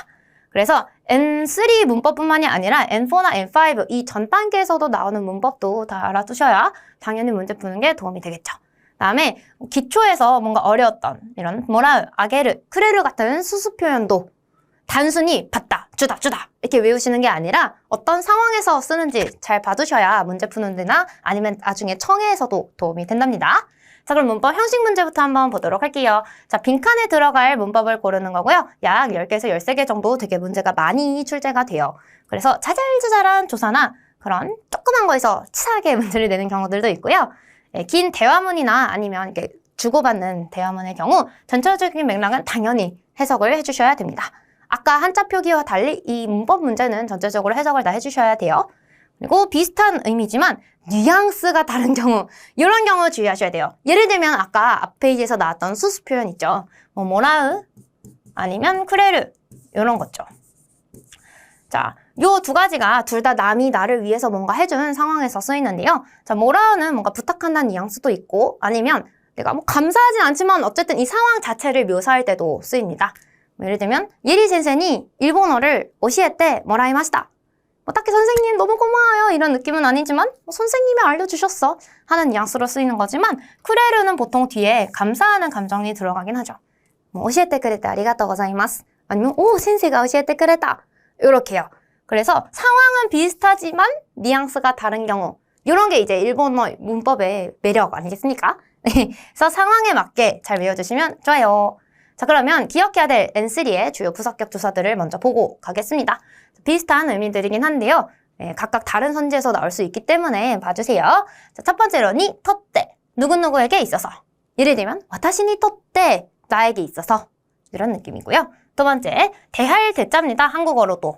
그래서 N3 문법뿐만이 아니라 N4나 N5 이 전 단계에서도 나오는 문법도 다 알아두셔야 당연히 문제 푸는 게 도움이 되겠죠. 다음에 기초에서 뭔가 어려웠던 이런 뭐라, 아게르, 크레르 같은 수수 표현도 단순히 받다, 주다 이렇게 외우시는 게 아니라 어떤 상황에서 쓰는지 잘 봐두셔야 문제 푸는 데나 아니면 나중에 청해에서도 도움이 된답니다. 자, 그럼 문법 형식 문제부터 한번 보도록 할게요. 자, 빈칸에 들어갈 문법을 고르는 거고요. 약 10개에서 13개 정도 되게 문제가 많이 출제가 돼요. 그래서 자잘자잘한 조사나 그런 조그만 거에서 치사하게 문제를 내는 경우들도 있고요. 긴 대화문이나 아니면 이렇게 주고받는 대화문의 경우 전체적인 맥락은 당연히 해석을 해주셔야 됩니다. 아까 한자 표기와 달리 이 문법 문제는 전체적으로 해석을 다 해주셔야 돼요. 그리고 비슷한 의미지만 뉘앙스가 다른 경우, 이런 경우 주의하셔야 돼요. 예를 들면 아까 앞 페이지에서 나왔던 수수 표현 있죠. 뭐라으 아니면 크레르 이런 거죠. 자, 요 두 가지가 둘 다 남이 나를 위해서 뭔가 해준 상황에서 쓰이는데요. 자, 뭐라는 뭔가 부탁한다는 뉘앙스도 있고 아니면 내가 뭐 감사하진 않지만 어쨌든 이 상황 자체를 묘사할 때도 쓰입니다. 예를 들면 예리 센세니 일본어를 오시에테 모라이마시다. 딱히 선생님 너무 고마워요 이런 느낌은 아니지만 선생님이 알려주셨어 하는 뉘앙스로 쓰이는 거지만 크레르는 보통 뒤에 감사하는 감정이 들어가긴 하죠. 오시에테 그레테 아리가또 고자이마스 아니면 오 센세가 오시에테 그레타 이렇게요. 그래서 상황은 비슷하지만 뉘앙스가 다른 경우 이런 게 이제 일본어 문법의 매력 아니겠습니까? 그래서 상황에 맞게 잘 외워주시면 좋아요. 자, 그러면 기억해야 될 N3의 주요 부석격 조사들을 먼저 보고 가겠습니다. 비슷한 의미들이긴 한데요. 각각 다른 선지에서 나올 수 있기 때문에 봐주세요. 자, 첫 번째로 니 토떼 누구누구에게 있어서 예를 들면 와타시니 토떼 나에게 있어서 이런 느낌이고요. 두 번째 대할 대자입니다. 한국어로도.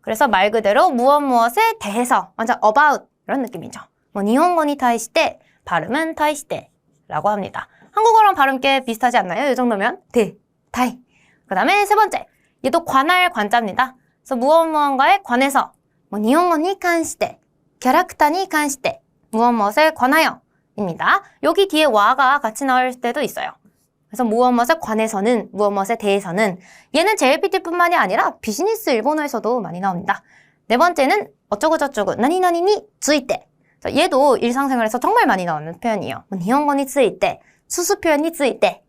그래서 말 그대로 무엇에 대해서 완전 about 이런 느낌이죠. 니혼고니 타이시테 발음은 타이시테라고 합니다. 한국어랑 발음 꽤 비슷하지 않나요? 이 정도면 다이. 그 다음에 세 번째 얘도 관할 관자입니다. 그래서 무엇무엇과에 관해서 니혼고니 관시테 캐릭터니 관시테 무엇에 관하여 입니다. 여기 뒤에 와가 같이 나올 때도 있어요. 그래서 무엇에 관해서는 무엇에 대해서는 얘는 JLPT뿐만이 아니라 비즈니스 일본어에서도 많이 나옵니다. 네 번째는 어쩌고저쩌고 나니나니니 츠이테 얘도 일상생활에서 정말 많이 나오는 표현이에요. 니혼고니 츠이테 수수 표현이 츠이테.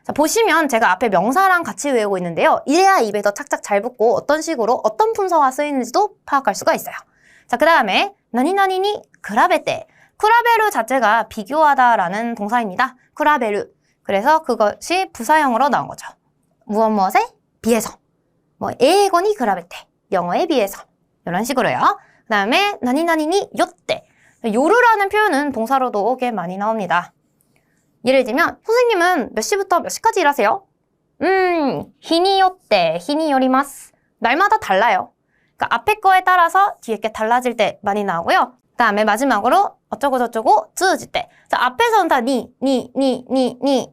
자, 보시면 제가 앞에 명사랑 같이 외우고 있는데요. 이래야 입에 더 착착 잘 붙고 어떤 식으로 어떤 품사가 쓰이는지도 파악할 수가 있어요. 자, 그 다음에 나니나니니 크라베테 크라베르 자체가 비교하다라는 동사입니다. 크라베르 그래서 그것이 부사형으로 나온 거죠. 무엇에 비해서 에이고니 크라베테 영어에 비해서 이런 식으로요. 그 다음에 나니나니니 요때 요르라는 표현은 동사로도 꽤 많이 나옵니다. 예를 들면 선생님은 몇 시부터 몇 시까지 일하세요? 히니 요때 히니 요리마스 날마다 달라요. 그러니까 앞에 거에 따라서 뒤에 게 달라질 때 많이 나오고요. 그 다음에 마지막으로 어쩌고 저쩌고 쯔질 때. 자, 앞에서는 다 니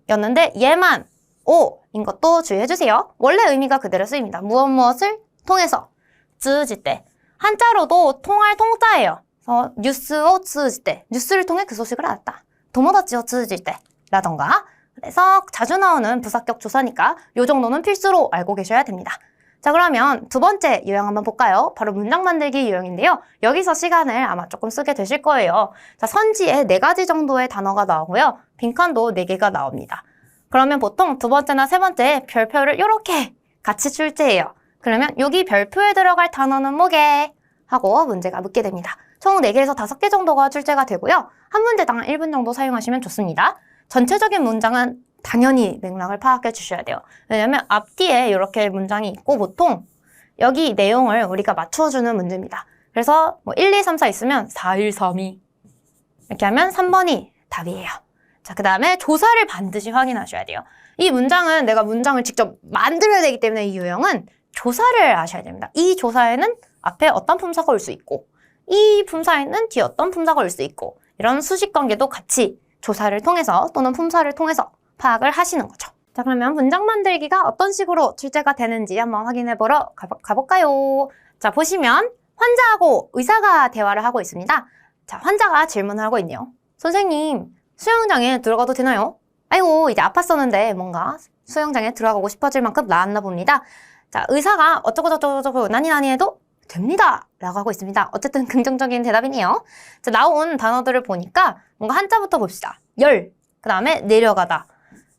였는데 얘만 오인 것도 주의해주세요. 원래 의미가 그대로 쓰입니다. 무엇을 통해서 쯔질 때. 한자로도 통할 통자예요. 그래서 뉴스오 쯔질 때. 뉴스를 통해 그 소식을 알았다. 도모다치오 쯔질 때. 라던가. 그래서 자주 나오는 부사격 조사니까 요 정도는 필수로 알고 계셔야 됩니다. 자, 그러면 두 번째 유형 한번 볼까요? 바로 문장 만들기 유형인데요. 여기서 시간을 아마 조금 쓰게 되실 거예요. 자, 선지에 4가지 정도의 단어가 나오고요. 빈칸도 4개가 나옵니다. 그러면 보통 두 번째나 세 번째 별표를 이렇게 같이 출제해요. 그러면 여기 별표에 들어갈 단어는 뭐게? 하고 문제가 묻게 됩니다. 총 4개에서 5개 정도가 출제가 되고요. 한 문제당 1분 정도 사용하시면 좋습니다. 전체적인 문장은 당연히 맥락을 파악해 주셔야 돼요. 왜냐면 앞뒤에 이렇게 문장이 있고 보통 여기 내용을 우리가 맞춰주는 문제입니다. 그래서 뭐 1, 2, 3, 4 있으면 4, 1, 3, 2 이렇게 하면 3번이 답이에요. 자, 그 다음에 조사를 반드시 확인하셔야 돼요. 이 문장은 내가 문장을 직접 만들어야 되기 때문에 이 유형은 조사를 아셔야 됩니다. 이 조사에는 앞에 어떤 품사가 올 수 있고 이 품사에는 뒤에 어떤 품사가 올 수 있고 이런 수식관계도 같이 조사를 통해서 또는 품사를 통해서 파악을 하시는 거죠. 자, 그러면 문장 만들기가 어떤 식으로 출제가 되는지 한번 확인해 보러 가볼까요? 자, 보시면 환자하고 의사가 대화를 하고 있습니다. 자, 환자가 질문을 하고 있네요. 선생님, 수영장에 들어가도 되나요? 아이고, 이제 아팠었는데 뭔가 수영장에 들어가고 싶어질 만큼 나았나 봅니다. 자, 의사가 어쩌고 나니 해도 됩니다 라고 하고 있습니다. 어쨌든 긍정적인 대답이네요. 자, 나온 단어들을 보니까 뭔가 한자부터 봅시다. 열, 그 다음에 내려가다.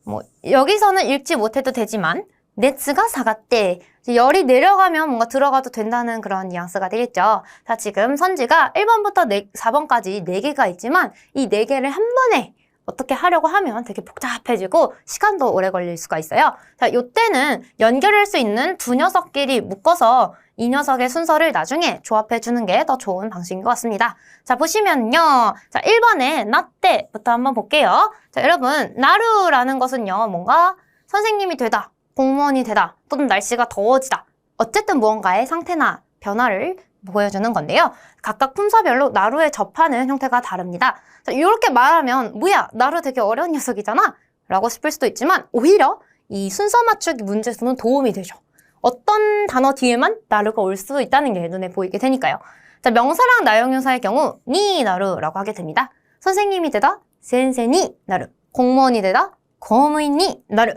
뭐 여기서는 읽지 못해도 되지만 네츠가 사갔대. 열이 내려가면 뭔가 들어가도 된다는 그런 뉘앙스가 되겠죠. 자, 지금 선지가 1번부터 4번까지 4개가 있지만 이 4개를 한 번에 어떻게 하려고 하면 되게 복잡해지고 시간도 오래 걸릴 수가 있어요. 자, 요때는 연결할 수 있는 두 녀석끼리 묶어서 이 녀석의 순서를 나중에 조합해 주는 게 더 좋은 방식인 것 같습니다. 자, 보시면요. 자, 1번에 나때부터 한번 볼게요. 자, 여러분, 나루라는 것은요. 뭔가 선생님이 되다, 공무원이 되다, 또는 날씨가 더워지다. 어쨌든 무언가의 상태나 변화를 보여주는 건데요. 각각 품사별로 나루에 접하는 형태가 다릅니다. 자, 이렇게 말하면 뭐야, 나루 되게 어려운 녀석이잖아? 라고 싶을 수도 있지만 오히려 이 순서 맞추기 문제에서는 도움이 되죠. 어떤 단어 뒤에만 나루가 올 수 있다는 게 눈에 보이게 되니까요. 자, 명사랑 나용명사의 경우 니 나루라고 하게 됩니다. 선생님이 되다 센세니 나루, 공무원이 되다 공무인니 나루.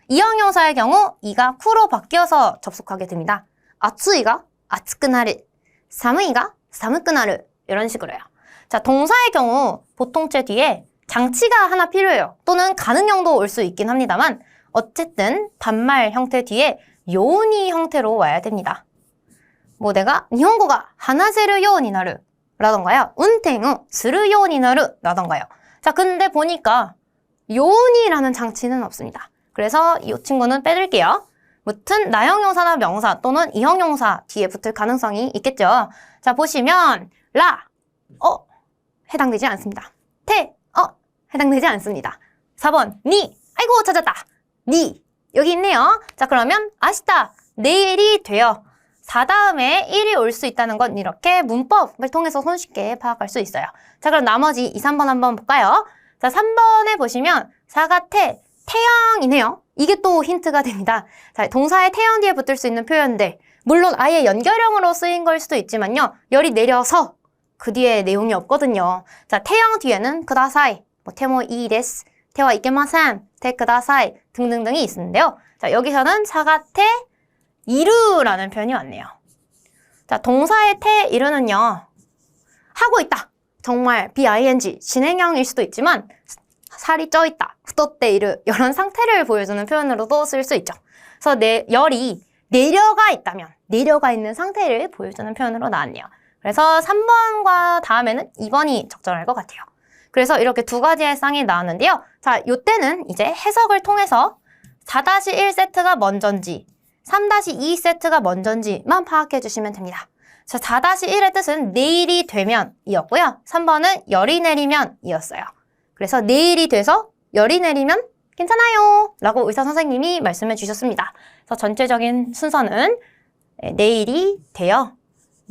이형용사의 경우 이가 쿠로 바뀌어서 접속하게 됩니다. 아츠이가 아츠쿠나르, 사무이가 사무쿠나르 이런 식으로요. 자, 동사의 경우 보통체 뒤에 장치가 하나 필요해요. 또는 가능형도 올 수 있긴 합니다만 어쨌든 반말 형태 뒤에 요니 형태로 와야 됩니다. 뭐 내가 일본어가 하나세르 요니 나루 라던가요. 운転을 するようになる라던가요. 자, 근데 보니까 요니라는 장치는 없습니다. 그래서 이 친구는 빼둘게요. 무튼 나형용사나 명사 또는 이형용사 뒤에 붙을 가능성이 있겠죠. 자, 보시면 라, 해당되지 않습니다. 테, 해당되지 않습니다. 4번 니, 아이고 찾았다. 니, 여기 있네요. 자, 그러면 아시다, 내일이 돼요. 4 다음에 1이 올 수 있다는 건 이렇게 문법을 통해서 손쉽게 파악할 수 있어요. 자, 그럼 나머지 2, 3번 한번 볼까요? 자, 3번에 보시면 사가태, 태양이네요. 이게 또 힌트가 됩니다. 자, 동사의 태양 뒤에 붙을 수 있는 표현들. 물론 아예 연결형으로 쓰인 걸 수도 있지만요. 열이 내려서 그 뒤에 내용이 없거든요. 자, 태양 뒤에는 그다사이, 뭐 테모 이 데스, 테와 이케마센, 테 그다사이 등등등이 있는데요. 자, 여기서는 사가테 이루라는 표현이 왔네요. 자, 동사의 테 이루는요. 하고 있다. 정말 BING, 진행형일 수도 있지만 살이 쪄 있다. 후토때 이루 이런 상태를 보여주는 표현으로도 쓸 수 있죠. 그래서 열이 내려가 있다면 내려가 있는 상태를 보여주는 표현으로 나왔네요. 그래서 3번과 다음에는 2번이 적절할 것 같아요. 그래서 이렇게 두 가지의 쌍이 나왔는데요. 자, 요때는 이제 해석을 통해서 4-1 세트가 먼저인지 3-2 세트가 먼저인지만 파악해 주시면 됩니다. 자, 4-1의 뜻은 내일이 되면 이었고요. 3번은 열이 내리면 이었어요. 그래서 내일이 돼서 열이 내리면 괜찮아요 라고 의사 선생님이 말씀해 주셨습니다. 그래서 전체적인 순서는 내일이 되어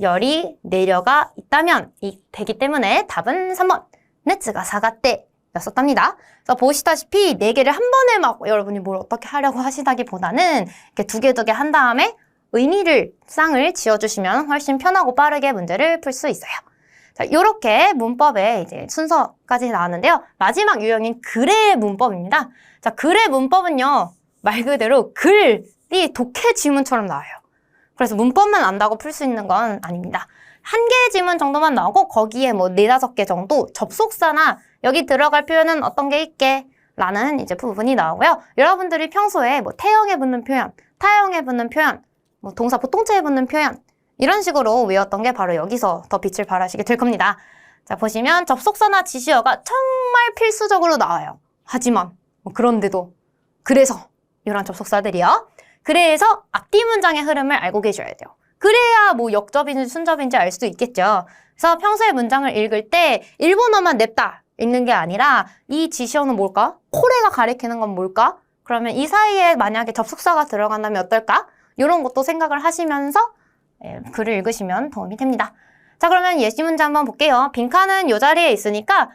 열이 내려가 있다면 되기 때문에 답은 3번. 네츠가 사가떼 였었답니다. 그래서 보시다시피 4개를 한 번에 막 여러분이 뭘 어떻게 하려고 하시다기보다는 이렇게 두 개 한 다음에 쌍을 지어주시면 훨씬 편하고 빠르게 문제를 풀 수 있어요. 자, 요렇게 문법의 이제 순서까지 나왔는데요. 마지막 유형인 글의 문법입니다. 자, 글의 문법은요, 말 그대로 글이 독해 지문처럼 나와요. 그래서 문법만 안다고 풀 수 있는 건 아닙니다. 한 개의 지문 정도만 나오고 거기에 뭐 4-5개 정도 접속사나 여기 들어갈 표현은 어떤 게 있게 라는 이제 부분이 나오고요. 여러분들이 평소에 뭐 태형에 붙는 표현, 타형에 붙는 표현, 뭐 동사 보통체에 붙는 표현 이런 식으로 외웠던 게 바로 여기서 더 빛을 발하시게 될 겁니다. 자, 보시면 접속사나 지시어가 정말 필수적으로 나와요. 하지만 뭐 그런데도 그래서 이런 접속사들이요. 그래서 앞뒤 문장의 흐름을 알고 계셔야 돼요. 그래야 뭐 역접인지 순접인지 알 수 있겠죠. 그래서 평소에 문장을 읽을 때 일본어만 냅다 읽는 게 아니라 이 지시어는 뭘까? 코레가 가리키는 건 뭘까? 그러면 이 사이에 만약에 접속사가 들어간다면 어떨까? 이런 것도 생각을 하시면서 글을 읽으시면 도움이 됩니다. 자, 그러면 예시 문제 한번 볼게요. 빈칸은 이 자리에 있으니까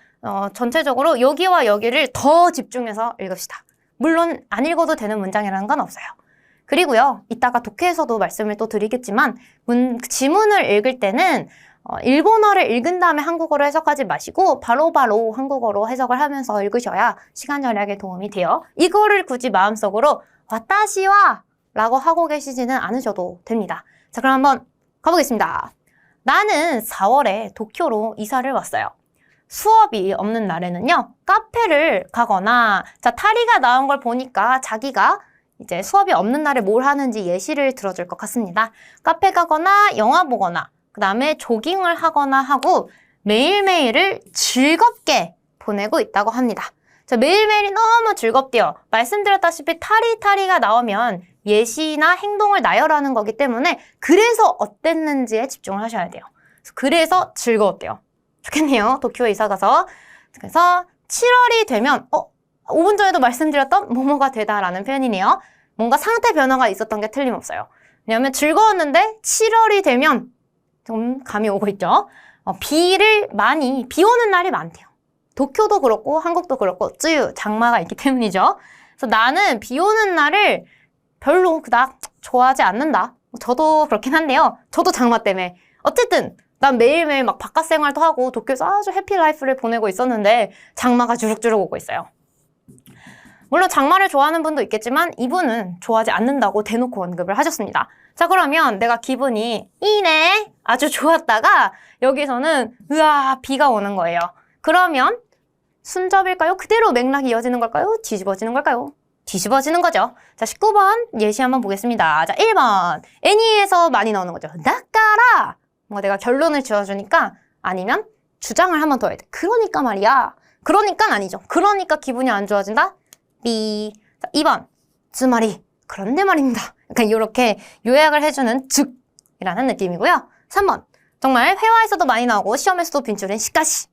전체적으로 여기와 여기를 더 집중해서 읽읍시다. 물론 안 읽어도 되는 문장이라는 건 없어요. 그리고요, 이따가 독해에서도 말씀을 또 드리겠지만 지문을 읽을 때는 일본어를 읽은 다음에 한국어로 해석하지 마시고 바로바로 한국어로 해석을 하면서 읽으셔야 시간 절약에 도움이 돼요. 이거를 굳이 마음속으로 와타시와 라고 하고 계시지는 않으셔도 됩니다. 자, 그럼 한번 가보겠습니다. 나는 4월에 도쿄로 이사를 왔어요. 수업이 없는 날에는요, 카페를 가거나, 자, 타리가 나온 걸 보니까 자기가 이제 수업이 없는 날에 뭘 하는지 예시를 들어줄 것 같습니다. 카페 가거나, 영화 보거나, 그 다음에 조깅을 하거나 하고 매일매일을 즐겁게 보내고 있다고 합니다. 자, 매일매일이 너무 즐겁대요. 말씀드렸다시피 타리가 나오면 예시나 행동을 나열하는 거기 때문에 그래서 어땠는지에 집중을 하셔야 돼요. 그래서 즐거웠대요. 좋겠네요. 도쿄에 이사 가서. 그래서 7월이 되면 5분 전에도 말씀드렸던 뭐뭐가 되다라는 표현이네요. 뭔가 상태 변화가 있었던 게 틀림없어요. 왜냐하면 즐거웠는데 7월이 되면 좀 감이 오고 있죠. 비 오는 날이 많대요. 도쿄도 그렇고 한국도 그렇고 쯔유, 장마가 있기 때문이죠. 그래서 나는 비 오는 날을 별로 그닥 좋아하지 않는다. 저도 그렇긴 한데요. 저도 장마 때문에. 어쨌든 난 매일매일 막 바깥 생활도 하고 도쿄에서 아주 해피 라이프를 보내고 있었는데 장마가 주룩주룩 오고 있어요. 물론 장마를 좋아하는 분도 있겠지만 이분은 좋아하지 않는다고 대놓고 언급을 하셨습니다. 자, 그러면 내가 기분이 이네 아주 좋았다가 여기서는 으아 비가 오는 거예요. 그러면 순접일까요? 그대로 맥락이 이어지는 걸까요? 뒤집어지는 걸까요? 뒤집어지는 거죠. 자, 19번 예시 한번 보겠습니다. 자, 1번 애니에서 많이 나오는 거죠. 나까라 뭐 내가 결론을 지어주니까 아니면 주장을 한번 더 해야 돼. 그러니까 말이야. 그러니까 아니죠. 그러니까 기분이 안 좋아진다. B. 자, 2번 주말이 그런데 말입니다. 약간 이렇게 요약을 해주는 즉이라는 느낌이고요. 3번 정말 회화에서도 많이 나오고 시험에서도 빈출인 시카시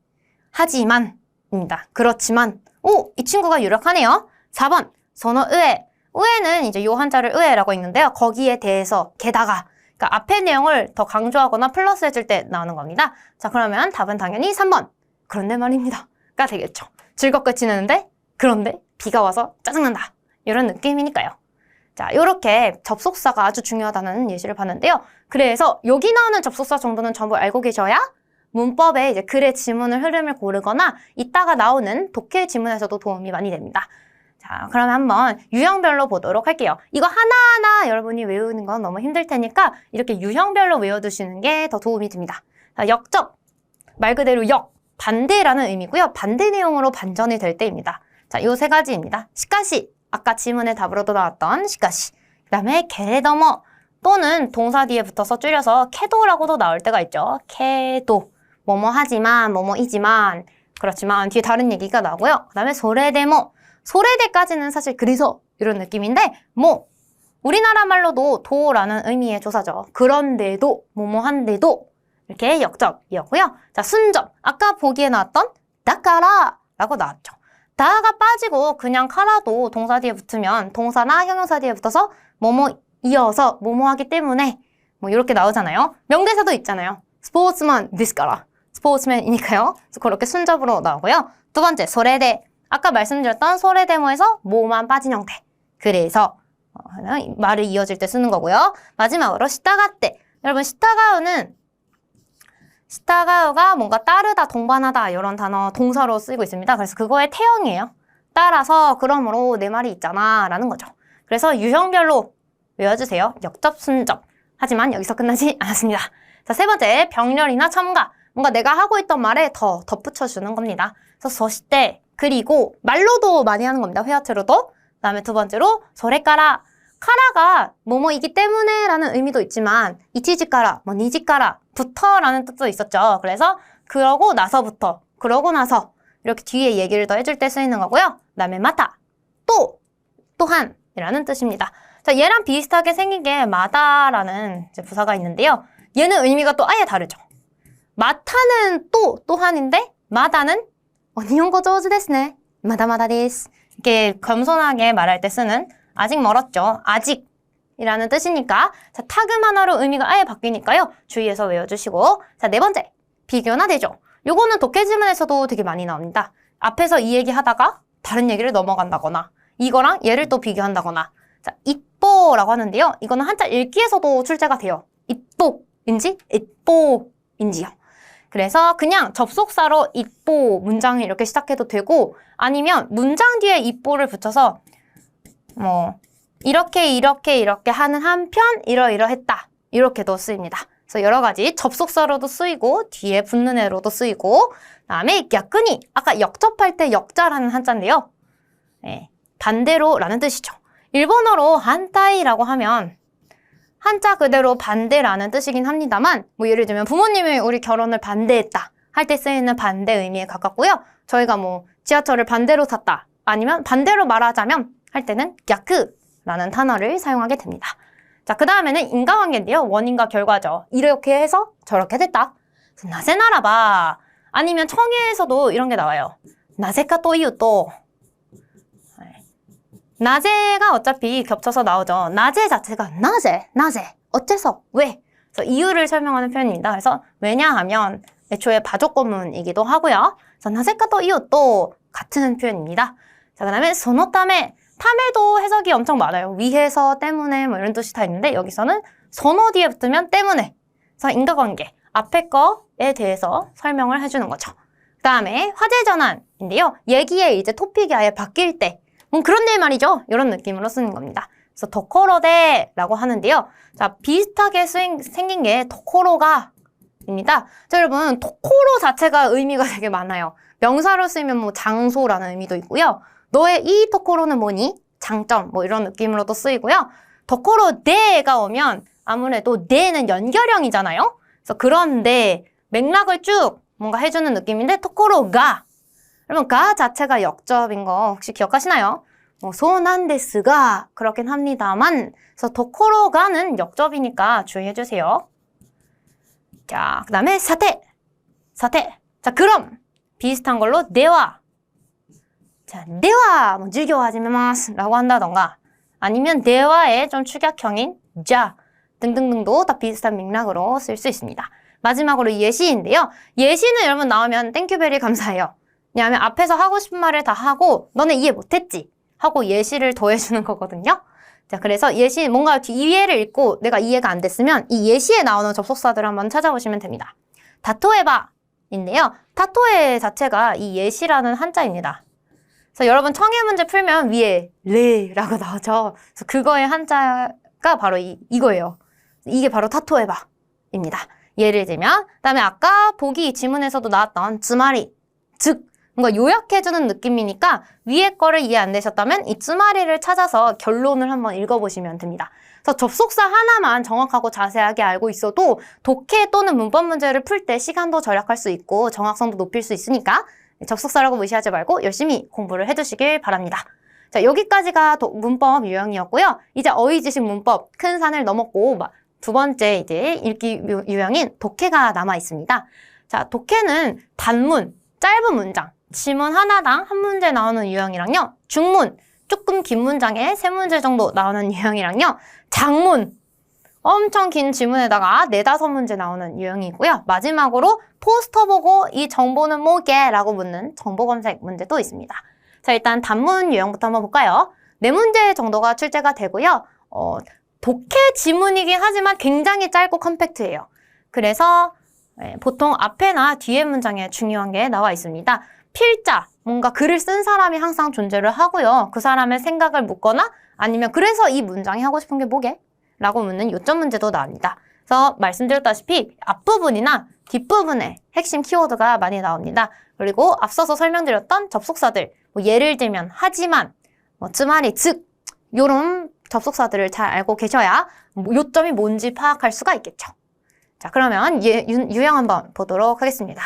하지만입니다. 그렇지만 이 친구가 유력하네요. 4번 선어 의에는 이제 요 한자를 의에라고 읽는데요. 거기에 대해서 게다가 그러니까 앞의 내용을 더 강조하거나 플러스 해줄 때 나오는 겁니다. 자, 그러면 답은 당연히 3번 그런데 말입니다 가 되겠죠. 즐겁게 지내는데 그런데 비가 와서 짜증난다 이런 느낌이니까요. 자, 이렇게 접속사가 아주 중요하다는 예시를 봤는데요. 그래서 여기 나오는 접속사 정도는 전부 알고 계셔야 문법에 이제 글의 지문을 흐름을 고르거나 이따가 나오는 독해 지문에서도 도움이 많이 됩니다. 자, 그러면 한번 유형별로 보도록 할게요. 이거 하나하나 여러분이 외우는 건 너무 힘들 테니까 이렇게 유형별로 외워두시는 게 더 도움이 됩니다. 자, 역접, 말 그대로 반대라는 의미고요. 반대 내용으로 반전이 될 때입니다. 자, 요 세 가지입니다. 시카시, 아까 지문의 답으로도 나왔던 시카시. 그 다음에 게레더머 또는 동사 뒤에 붙어서 줄여서 캐도라고도 나올 때가 있죠. 캐도, 뭐뭐 하지만, 뭐뭐이지만, 그렇지만 뒤에 다른 얘기가 나오고요. 그 다음에 소레데모, 소레데까지는 사실 그래서 이런 느낌인데 우리나라 말로도 도라는 의미의 조사죠. 그런데도, 뭐뭐한데도 이렇게 역접이었고요. 자, 순접, 아까 보기에 나왔던 다까라 라고 나왔죠. 다가 빠지고 그냥 카라도 동사 뒤에 붙으면 동사나 형용사 뒤에 붙어서 뭐뭐 이어서 뭐뭐 하기 때문에 뭐 이렇게 나오잖아요. 명대사도 있잖아요. 스포츠만 데스까라. 스포츠맨이니까요. 그래서 그렇게 순접으로 나오고요. 두 번째, 소레데. 아까 말씀드렸던 소레데모에서 모만 빠진 형태. 그래서 말을 이어질 때 쓰는 거고요. 마지막으로 시타가떼. 여러분 시타가우가 뭔가 따르다, 동반하다 이런 단어 동사로 쓰이고 있습니다. 그래서 그거의 태형이에요. 따라서, 그러므로 내 말이 있잖아 라는 거죠. 그래서 유형별로 외워주세요. 역접, 순접. 하지만 여기서 끝나지 않았습니다. 자, 세 번째, 병렬이나 첨가. 뭔가 내가 하고 있던 말에 더 덧붙여주는 겁니다. 그래서 서시대, 그리고 말로도 많이 하는 겁니다. 회화체로도. 그 다음에 두 번째로 소레까라. 카라가 뭐뭐이기 때문에 라는 의미도 있지만 이치지까라, 뭐 니지까라, 부터 라는 뜻도 있었죠. 그래서 그러고 나서부터, 그러고 나서 이렇게 뒤에 얘기를 더 해줄 때 쓰이는 거고요. 그 다음에 마타, 또, 또한 이라는 뜻입니다. 자, 얘랑 비슷하게 생긴 게 마다라는 이제 부사가 있는데요. 얘는 의미가 또 아예 다르죠. 마타는 또, 또한인데 마다는 니혼고 조즈 데스 네. 마다마다 데스. 이렇게 겸손하게 말할 때 쓰는 아직 멀었죠. 아직이라는 뜻이니까. 자, 타그만어로 의미가 아예 바뀌니까요. 주의해서 외워주시고. 자, 네 번째. 비교나 대조. 요거는 독해지문에서도 되게 많이 나옵니다. 앞에서 이 얘기 하다가 다른 얘기를 넘어간다거나 이거랑 얘를 또 비교한다거나. 자, 이뽀라고 하는데요. 이거는 한자 읽기에서도 출제가 돼요. 이뽀인지 이뽀인지요. 그래서 그냥 접속사로 이뽀 문장을 이렇게 시작해도 되고 아니면 문장 뒤에 이뽀를 붙여서 뭐 이렇게 하는 한편 이러이러했다 이렇게도 쓰입니다. 그래서 여러 가지 접속사로도 쓰이고 뒤에 붙는 애로도 쓰이고 그다음에 야근이 아까 역접할 때 역자라는 한자인데요. 네, 반대로라는 뜻이죠. 일본어로 한타이라고 하면 한자 그대로 반대라는 뜻이긴 합니다만 뭐 예를 들면 부모님이 우리 결혼을 반대했다 할 때 쓰이는 반대 의미에 가깝고요. 저희가 뭐 지하철을 반대로 탔다 아니면 반대로 말하자면 할 때는 야크라는 단어를 사용하게 됩니다. 자, 그 다음에는 인과관계인데요. 원인과 결과죠. 이렇게 해서 저렇게 됐다. 나세나라바 아니면 청해에서도 이런 게 나와요. 나세카 또 이유 또 나제가 어차피 겹쳐서 나오죠. 나제 자체가 나제, 어째서, 왜? 그래서 이유를 설명하는 표현입니다. 그래서 왜냐하면 애초에 바조건문이기도 하고요. 그래서 나제카 또 이유 또 같은 표현입니다. 자, 그 다음에 소노타메, 탐에도 해석이 엄청 많아요. 위해서, 때문에 뭐 이런 뜻이 다 있는데 여기서는 소노 뒤에 붙으면 때문에. 그래서 인과관계, 앞에 거에 대해서 설명을 해주는 거죠. 그 다음에 화제 전환인데요. 얘기의 이제 토픽이 아예 바뀔 때 그런 일 말이죠. 이런 느낌으로 쓰는 겁니다. 그래서 도코로데라고 하는데요. 자, 비슷하게 생긴 게 도코로가입니다. 자, 여러분 도코로 자체가 의미가 되게 많아요. 명사로 쓰이면 뭐 장소라는 의미도 있고요. 너의 이 도코로는 뭐니? 장점 뭐 이런 느낌으로도 쓰이고요. 도코로데가 오면 아무래도 데는 연결형이잖아요. 그래서 그런데 맥락을 쭉 뭔가 해주는 느낌인데 도코로가 여러분 가 자체가 역접인 거 혹시 기억하시나요? 소난데스가 그렇긴 합니다만 그래서 도코로가는 역접이니까 주의해주세요. 자, 그 다음에 사테. 자, 그럼 비슷한 걸로 네와. 자, 네와 뭐 즐겨하지마스 라고 한다던가 아니면 네와의 좀 축약형인 자 등등등도 다 비슷한 맥락으로 쓸 수 있습니다. 마지막으로 예시인데요. 예시는 여러분 나오면 땡큐베리 감사해요. 왜냐하면 앞에서 하고 싶은 말을 다 하고 너네 이해 못했지? 하고 예시를 더해주는 거거든요. 자, 그래서 예시 뭔가 이해를 읽고 내가 이해가 안 됐으면 이 예시에 나오는 접속사들을 한번 찾아보시면 됩니다. 다토에바인데요. 타토에 자체가 이 예시라는 한자입니다. 그래서 여러분 청해 문제 풀면 위에 레라고 나오죠. 그래서 그거의 한자가 바로 이거예요. 이게 바로 타토에바입니다. 예를 들면 그다음에 아까 보기 지문에서도 나왔던 쯔마리 즉 뭔가 요약해주는 느낌이니까 위에 거를 이해 안 되셨다면 이 쯔마리를 찾아서 결론을 한번 읽어보시면 됩니다. 그래서 접속사 하나만 정확하고 자세하게 알고 있어도 독해 또는 문법 문제를 풀 때 시간도 절약할 수 있고 정확성도 높일 수 있으니까 접속사라고 무시하지 말고 열심히 공부를 해두시길 바랍니다. 자, 여기까지가 문법 유형이었고요. 이제 어휘지식 문법 큰 산을 넘었고 두 번째 이제 읽기 유형인 독해가 남아 있습니다. 자, 독해는 단문, 짧은 문장, 지문 하나당 한 문제 나오는 유형이랑요. 중문, 조금 긴 문장에 3문제 정도 나오는 유형이랑요. 장문, 엄청 긴 지문에다가 4-5문제 나오는 유형이고요. 마지막으로 포스터 보고 이 정보는 뭐게? 라고 묻는 정보 검색 문제도 있습니다. 자, 일단 단문 유형부터 한번 볼까요? 4문제 정도가 출제가 되고요. 독해 지문이긴 하지만 굉장히 짧고 컴팩트해요. 그래서 보통 앞에나 뒤에 문장에 중요한 게 나와 있습니다. 필자, 뭔가 글을 쓴 사람이 항상 존재를 하고요. 그 사람의 생각을 묻거나 아니면 그래서 이 문장이 하고 싶은 게 뭐게? 라고 묻는 요점 문제도 나옵니다. 그래서 말씀드렸다시피 앞부분이나 뒷부분에 핵심 키워드가 많이 나옵니다. 그리고 앞서서 설명드렸던 접속사들, 뭐 예를 들면 하지만, 주말이 즉 이런 접속사들을 잘 알고 계셔야 요점이 뭔지 파악할 수가 있겠죠. 자, 그러면 유형 한번 보도록 하겠습니다.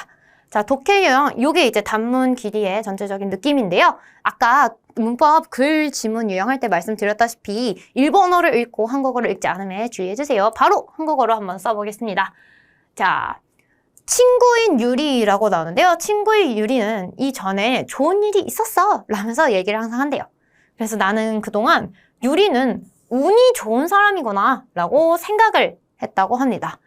자, 독해 유형, 요게 이제 단문 길이의 전체적인 느낌인데요. 아까 문법 글 지문 유형할 때 말씀드렸다시피 일본어를 읽고 한국어를 읽지 않음에 주의해주세요. 바로 한국어로 한번 써보겠습니다. 자, 친구인 유리라고 나오는데요. 친구인 유리는 이전에 좋은 일이 있었어 라면서 얘기를 항상 한대요. 그래서 나는 그동안 유리는 운이 좋은 사람이구나 라고 생각을 했다고 합니다.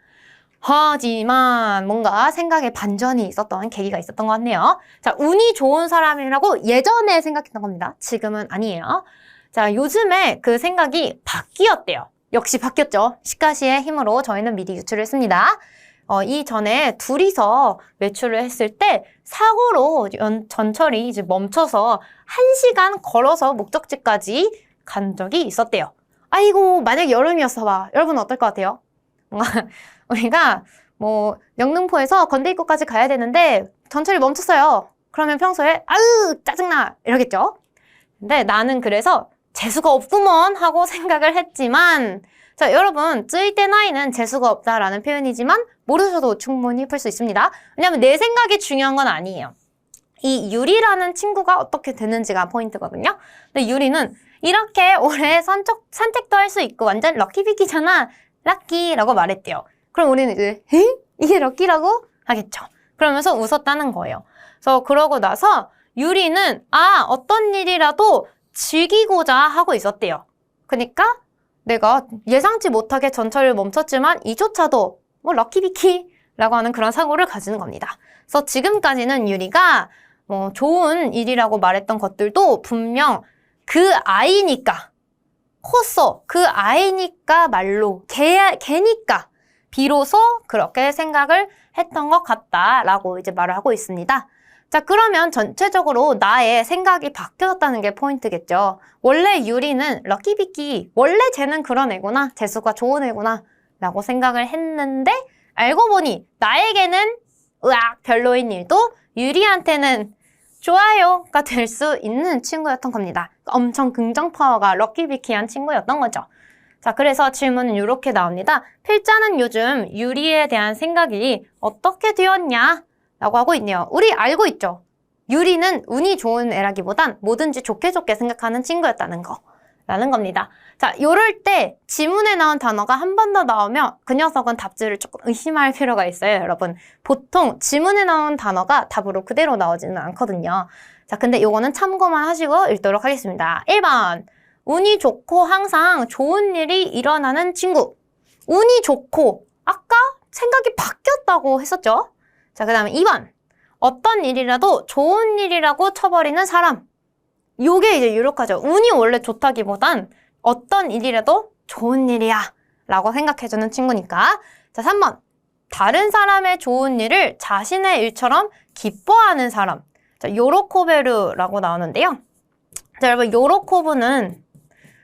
하지만 뭔가 생각에 반전이 있었던 계기가 있었던 것 같네요. 자, 운이 좋은 사람이라고 예전에 생각했던 겁니다. 지금은 아니에요. 자, 요즘에 그 생각이 바뀌었대요. 역시 바뀌었죠. 시가시의 힘으로 저희는 미리 유출을 했습니다. 이전에 둘이서 외출을 했을 때 사고로 전철이 이제 멈춰서 1시간 걸어서 목적지까지 간 적이 있었대요. 아이고, 만약 여름이었어 봐. 여러분 어떨 것 같아요? 뭔가 우리가 뭐 영등포에서 건대입구까지 가야 되는데 전철이 멈췄어요. 그러면 평소에 아으 짜증나 이러겠죠. 근데 나는 그래서 재수가 없구먼 하고 생각을 했지만 자, 여러분 쯔이때 나이는 재수가 없다라는 표현이지만 모르셔도 충분히 풀 수 있습니다. 왜냐하면 내 생각이 중요한 건 아니에요. 이 유리라는 친구가 어떻게 되는지가 포인트거든요. 근데 유리는 이렇게 올해 산책도 할 수 있고 완전 럭키비키잖아. 럭키라고 말했대요. 그럼 우리는 이제 이게 럭키라고? 하겠죠. 그러면서 웃었다는 거예요. 그래서 그러고 나서 유리는 어떤 일이라도 즐기고자 하고 있었대요. 그러니까 내가 예상치 못하게 전철을 멈췄지만 이조차도 뭐 럭키비키라고 하는 그런 사고를 가지는 겁니다. 그래서 지금까지는 유리가 뭐 좋은 일이라고 말했던 것들도 분명 그 아이니까 컸어. 그 아이니까 말로 걔니까 비로소 그렇게 생각을 했던 것 같다라고 이제 말을 하고 있습니다. 자, 그러면 전체적으로 나의 생각이 바뀌었다는 게 포인트겠죠. 원래 유리는 럭키비키, 원래 쟤는 그런 애구나, 재수가 좋은 애구나 라고 생각을 했는데 알고 보니 나에게는 별로인 일도 유리한테는 좋아요가 될 수 있는 친구였던 겁니다. 엄청 긍정 파워가 럭키비키한 친구였던 거죠. 자, 그래서 질문은 이렇게 나옵니다. 필자는 요즘 유리에 대한 생각이 어떻게 되었냐? 라고 하고 있네요. 우리 알고 있죠? 유리는 운이 좋은 애라기보단 뭐든지 좋게 생각하는 친구였다는 거. 라는 겁니다. 자, 요럴 때 지문에 나온 단어가 한 번 더 나오면 그 녀석은 답지를 조금 의심할 필요가 있어요, 여러분. 보통 지문에 나온 단어가 답으로 그대로 나오지는 않거든요. 자, 근데 요거는 참고만 하시고 읽도록 하겠습니다. 1번. 운이 좋고 항상 좋은 일이 일어나는 친구. 운이 좋고 아까 생각이 바뀌었다고 했었죠? 자, 그 다음에 2번. 어떤 일이라도 좋은 일이라고 쳐버리는 사람. 요게 이제 유력하죠. 운이 원래 좋다기보단 어떤 일이라도 좋은 일이야 라고 생각해주는 친구니까. 자, 3번. 다른 사람의 좋은 일을 자신의 일처럼 기뻐하는 사람. 자, 요로코베르라고 나오는데요. 자, 여러분, 요로코브는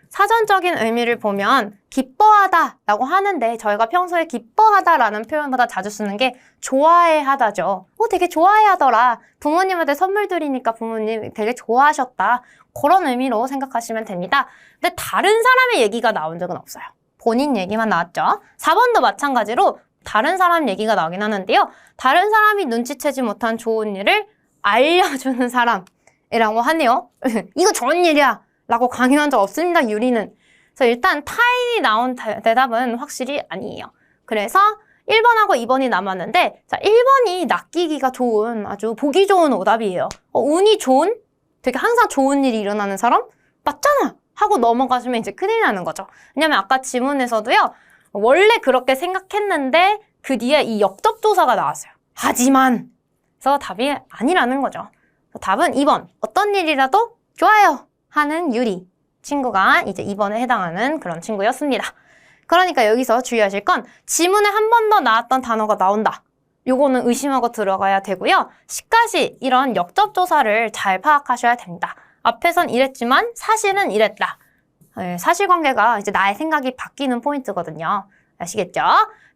사전적인 의미를 보면 기뻐하다 라고 하는데 저희가 평소에 기뻐하다 라는 표현보다 자주 쓰는 게 좋아해 하다죠. 되게 좋아해 하더라. 부모님한테 선물 드리니까 부모님 되게 좋아하셨다. 그런 의미로 생각하시면 됩니다. 근데 다른 사람의 얘기가 나온 적은 없어요. 본인 얘기만 나왔죠. 4번도 마찬가지로 다른 사람 얘기가 나오긴 하는데요. 다른 사람이 눈치채지 못한 좋은 일을 알려주는 사람이라고 하네요. 이거 좋은 일이야 라고 강요한 적 없습니다, 유리는. 그래서 일단 타인이 나온 대답은 확실히 아니에요. 그래서 1번하고 2번이 남았는데 자, 1번이 낚이기가 좋은 아주 보기 좋은 오답이에요. 운이 좋은? 되게 항상 좋은 일이 일어나는 사람? 맞잖아! 하고 넘어가시면 이제 큰일 나는 거죠. 왜냐면 아까 지문에서도요. 원래 그렇게 생각했는데 그 뒤에 이 역접조사가 나왔어요. 하지만 그래서 답이 아니라는 거죠. 답은 2번. 어떤 일이라도 좋아요 하는 유리 친구가 이제 2번에 해당하는 그런 친구였습니다. 그러니까 여기서 주의하실 건 지문에 한 번 더 나왔던 단어가 나온다. 요거는 의심하고 들어가야 되고요. 시까지 이런 역접조사를 잘 파악하셔야 됩니다. 앞에선 이랬지만 사실은 이랬다. 네, 사실관계가 이제 나의 생각이 바뀌는 포인트거든요. 아시겠죠?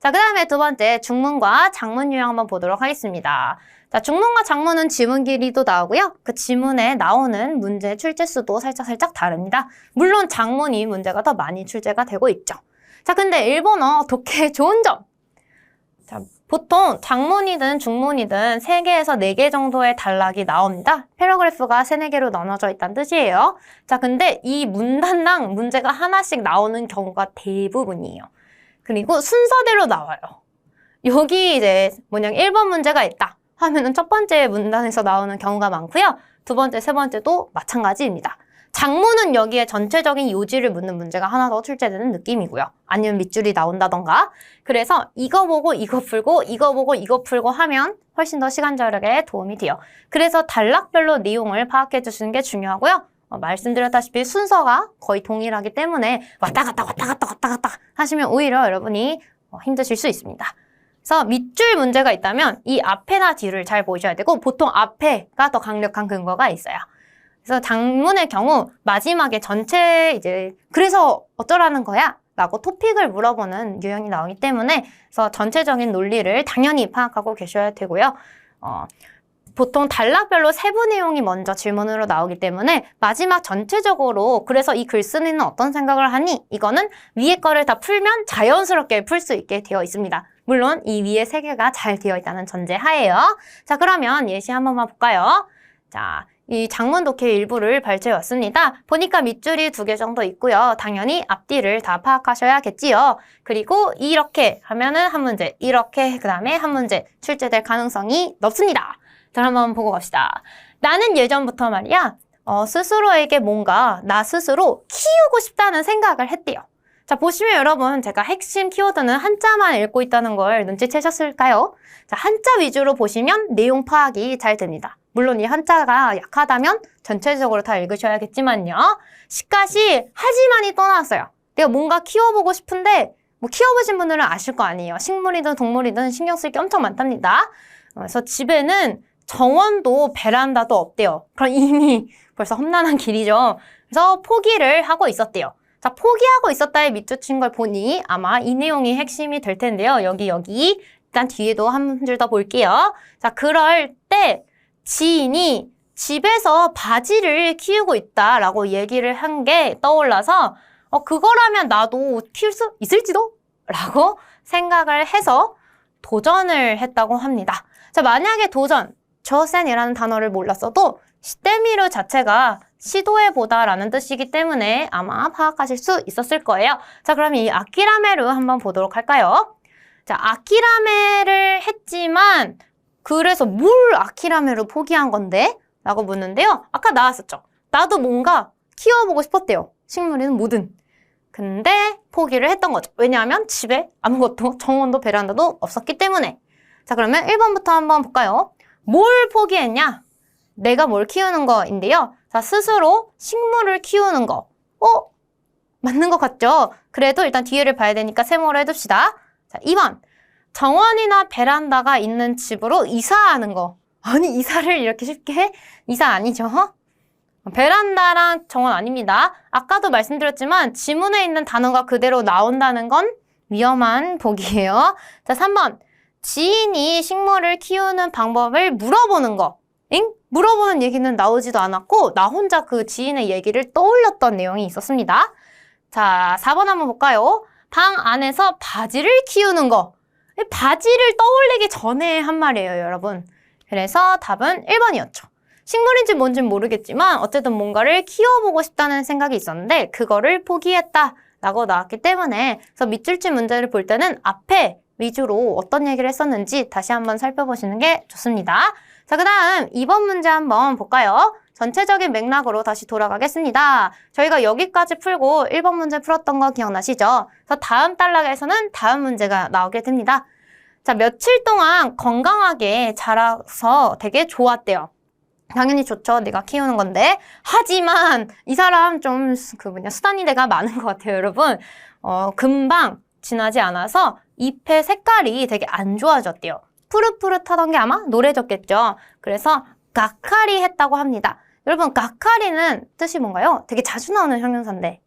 자, 그 다음에 두 번째 중문과 장문 유형 한번 보도록 하겠습니다. 자, 중문과 장문은 지문 길이도 나오고요. 그 지문에 나오는 문제 출제 수도 살짝 다릅니다. 물론 장문이 문제가 더 많이 출제가 되고 있죠. 자, 근데 일본어 독해의 좋은 점. 자, 보통 장문이든 중문이든 3개에서 4개 정도의 단락이 나옵니다. 패러그래프가 3, 4개로 나눠져 있다는 뜻이에요. 자, 근데 이 문단당 문제가 하나씩 나오는 경우가 대부분이에요. 그리고 순서대로 나와요. 여기 이제 1번 문제가 있다 하면은 첫 번째 문단에서 나오는 경우가 많고요. 두 번째, 세 번째도 마찬가지입니다. 장문은 여기에 전체적인 요지를 묻는 문제가 하나 더 출제되는 느낌이고요. 아니면 밑줄이 나온다던가. 그래서 이거 보고 이거 풀고 이거 보고 이거 풀고 하면 훨씬 더 시간 절약에 도움이 돼요. 그래서 단락별로 내용을 파악해 주시는 게 중요하고요. 말씀드렸다시피 순서가 거의 동일하기 때문에 왔다 갔다 하시면 오히려 여러분이 힘드실 수 있습니다. 그래서 밑줄 문제가 있다면 이 앞에나 뒤를 잘 보셔야 되고 보통 앞에가 더 강력한 근거가 있어요. 그래서 장문의 경우 마지막에 전체 이제 그래서 어쩌라는 거야? 라고 토픽을 물어보는 유형이 나오기 때문에 그래서 전체적인 논리를 당연히 파악하고 계셔야 되고요. 보통 단락별로 세부 내용이 먼저 질문으로 나오기 때문에 마지막 전체적으로 그래서 이 글쓴이는 어떤 생각을 하니? 이거는 위에 거를 다 풀면 자연스럽게 풀 수 있게 되어 있습니다. 물론 이 위에 3개가 잘 되어 있다는 전제 하에요. 자, 그러면 예시 한 번만 볼까요? 자, 이 장문 독해 일부를 발췌해 왔습니다. 보니까 밑줄이 2개 정도 있고요. 당연히 앞뒤를 다 파악하셔야겠지요. 그리고 이렇게 하면은 한 문제, 이렇게 그 다음에 한 문제 출제될 가능성이 높습니다. 자, 한번 보고 갑시다. 나는 예전부터 말이야, 스스로에게 뭔가 나 스스로 키우고 싶다는 생각을 했대요. 자, 보시면 여러분 제가 핵심 키워드는 한자만 읽고 있다는 걸 눈치채셨을까요? 자, 한자 위주로 보시면 내용 파악이 잘 됩니다. 물론 이 한자가 약하다면 전체적으로 다 읽으셔야겠지만요. 시까지 하지만이 또 나왔어요. 내가 뭔가 키워보고 싶은데 뭐 키워보신 분들은 아실 거 아니에요. 식물이든 동물이든 신경 쓸 게 엄청 많답니다. 그래서 집에는 정원도 베란다도 없대요. 그럼 이미 벌써 험난한 길이죠. 그래서 포기를 하고 있었대요. 자, 포기하고 있었다에 밑줄친 걸 보니 아마 이 내용이 핵심이 될 텐데요. 여기 일단 뒤에도 한 줄 더 볼게요. 자, 그럴 때 지인이 집에서 바지를 키우고 있다라고 얘기를 한 게 떠올라서 그거라면 나도 키울 수 있을지도? 라고 생각을 해서 도전을 했다고 합니다. 자, 만약에 도전, 저센이라는 단어를 몰랐어도 시때미르 자체가 시도해보다라는 뜻이기 때문에 아마 파악하실 수 있었을 거예요. 자, 그럼 이 아키라메를 한번 보도록 할까요? 자, 아키라메를 했지만 그래서 뭘 아키라메로 포기한 건데? 라고 묻는데요. 아까 나왔었죠. 나도 뭔가 키워보고 싶었대요. 식물이든 뭐든. 근데 포기를 했던 거죠. 왜냐하면 집에 아무것도 정원도 베란다도 없었기 때문에. 자, 그러면 1번부터 한번 볼까요? 뭘 포기했냐? 내가 뭘 키우는 거인데요. 자, 스스로 식물을 키우는 거. 맞는 것 같죠? 그래도 일단 뒤를 봐야 되니까 세모로 해둡시다. 자, 2번. 정원이나 베란다가 있는 집으로 이사하는 거. 아니, 이사를 이렇게 쉽게 해? 이사 아니죠? 베란다랑 정원 아닙니다. 아까도 말씀드렸지만 지문에 있는 단어가 그대로 나온다는 건 위험한 복이에요. 자, 3번. 지인이 식물을 키우는 방법을 물어보는 거. 물어보는 얘기는 나오지도 않았고 나 혼자 그 지인의 얘기를 떠올렸던 내용이 있었습니다. 자, 4번 한번 볼까요? 방 안에서 바지를 키우는 거. 바지를 떠올리기 전에 한 말이에요, 여러분. 그래서 답은 1번이었죠. 식물인지 뭔지는 모르겠지만 어쨌든 뭔가를 키워보고 싶다는 생각이 있었는데 그거를 포기했다라고 나왔기 때문에 그래서 밑줄치 문제를 볼 때는 앞에 위주로 어떤 얘기를 했었는지 다시 한번 살펴보시는 게 좋습니다. 자, 그 다음 2번 문제 한번 볼까요? 전체적인 맥락으로 다시 돌아가겠습니다. 저희가 여기까지 풀고 1번 문제 풀었던 거 기억나시죠? 그래서 다음 단락에서는 다음 문제가 나오게 됩니다. 자, 며칠 동안 건강하게 자라서 되게 좋았대요. 당연히 좋죠. 내가 키우는 건데. 하지만 이 사람 좀 수단이대가 많은 것 같아요, 여러분. 금방 지나지 않아서 잎의 색깔이 되게 안 좋아졌대요. 푸릇푸릇하던 게 아마 노래졌겠죠. 그래서 가카리 했다고 합니다. 여러분, 가카리는 뜻이 뭔가요? 되게 자주 나오는 형용사인데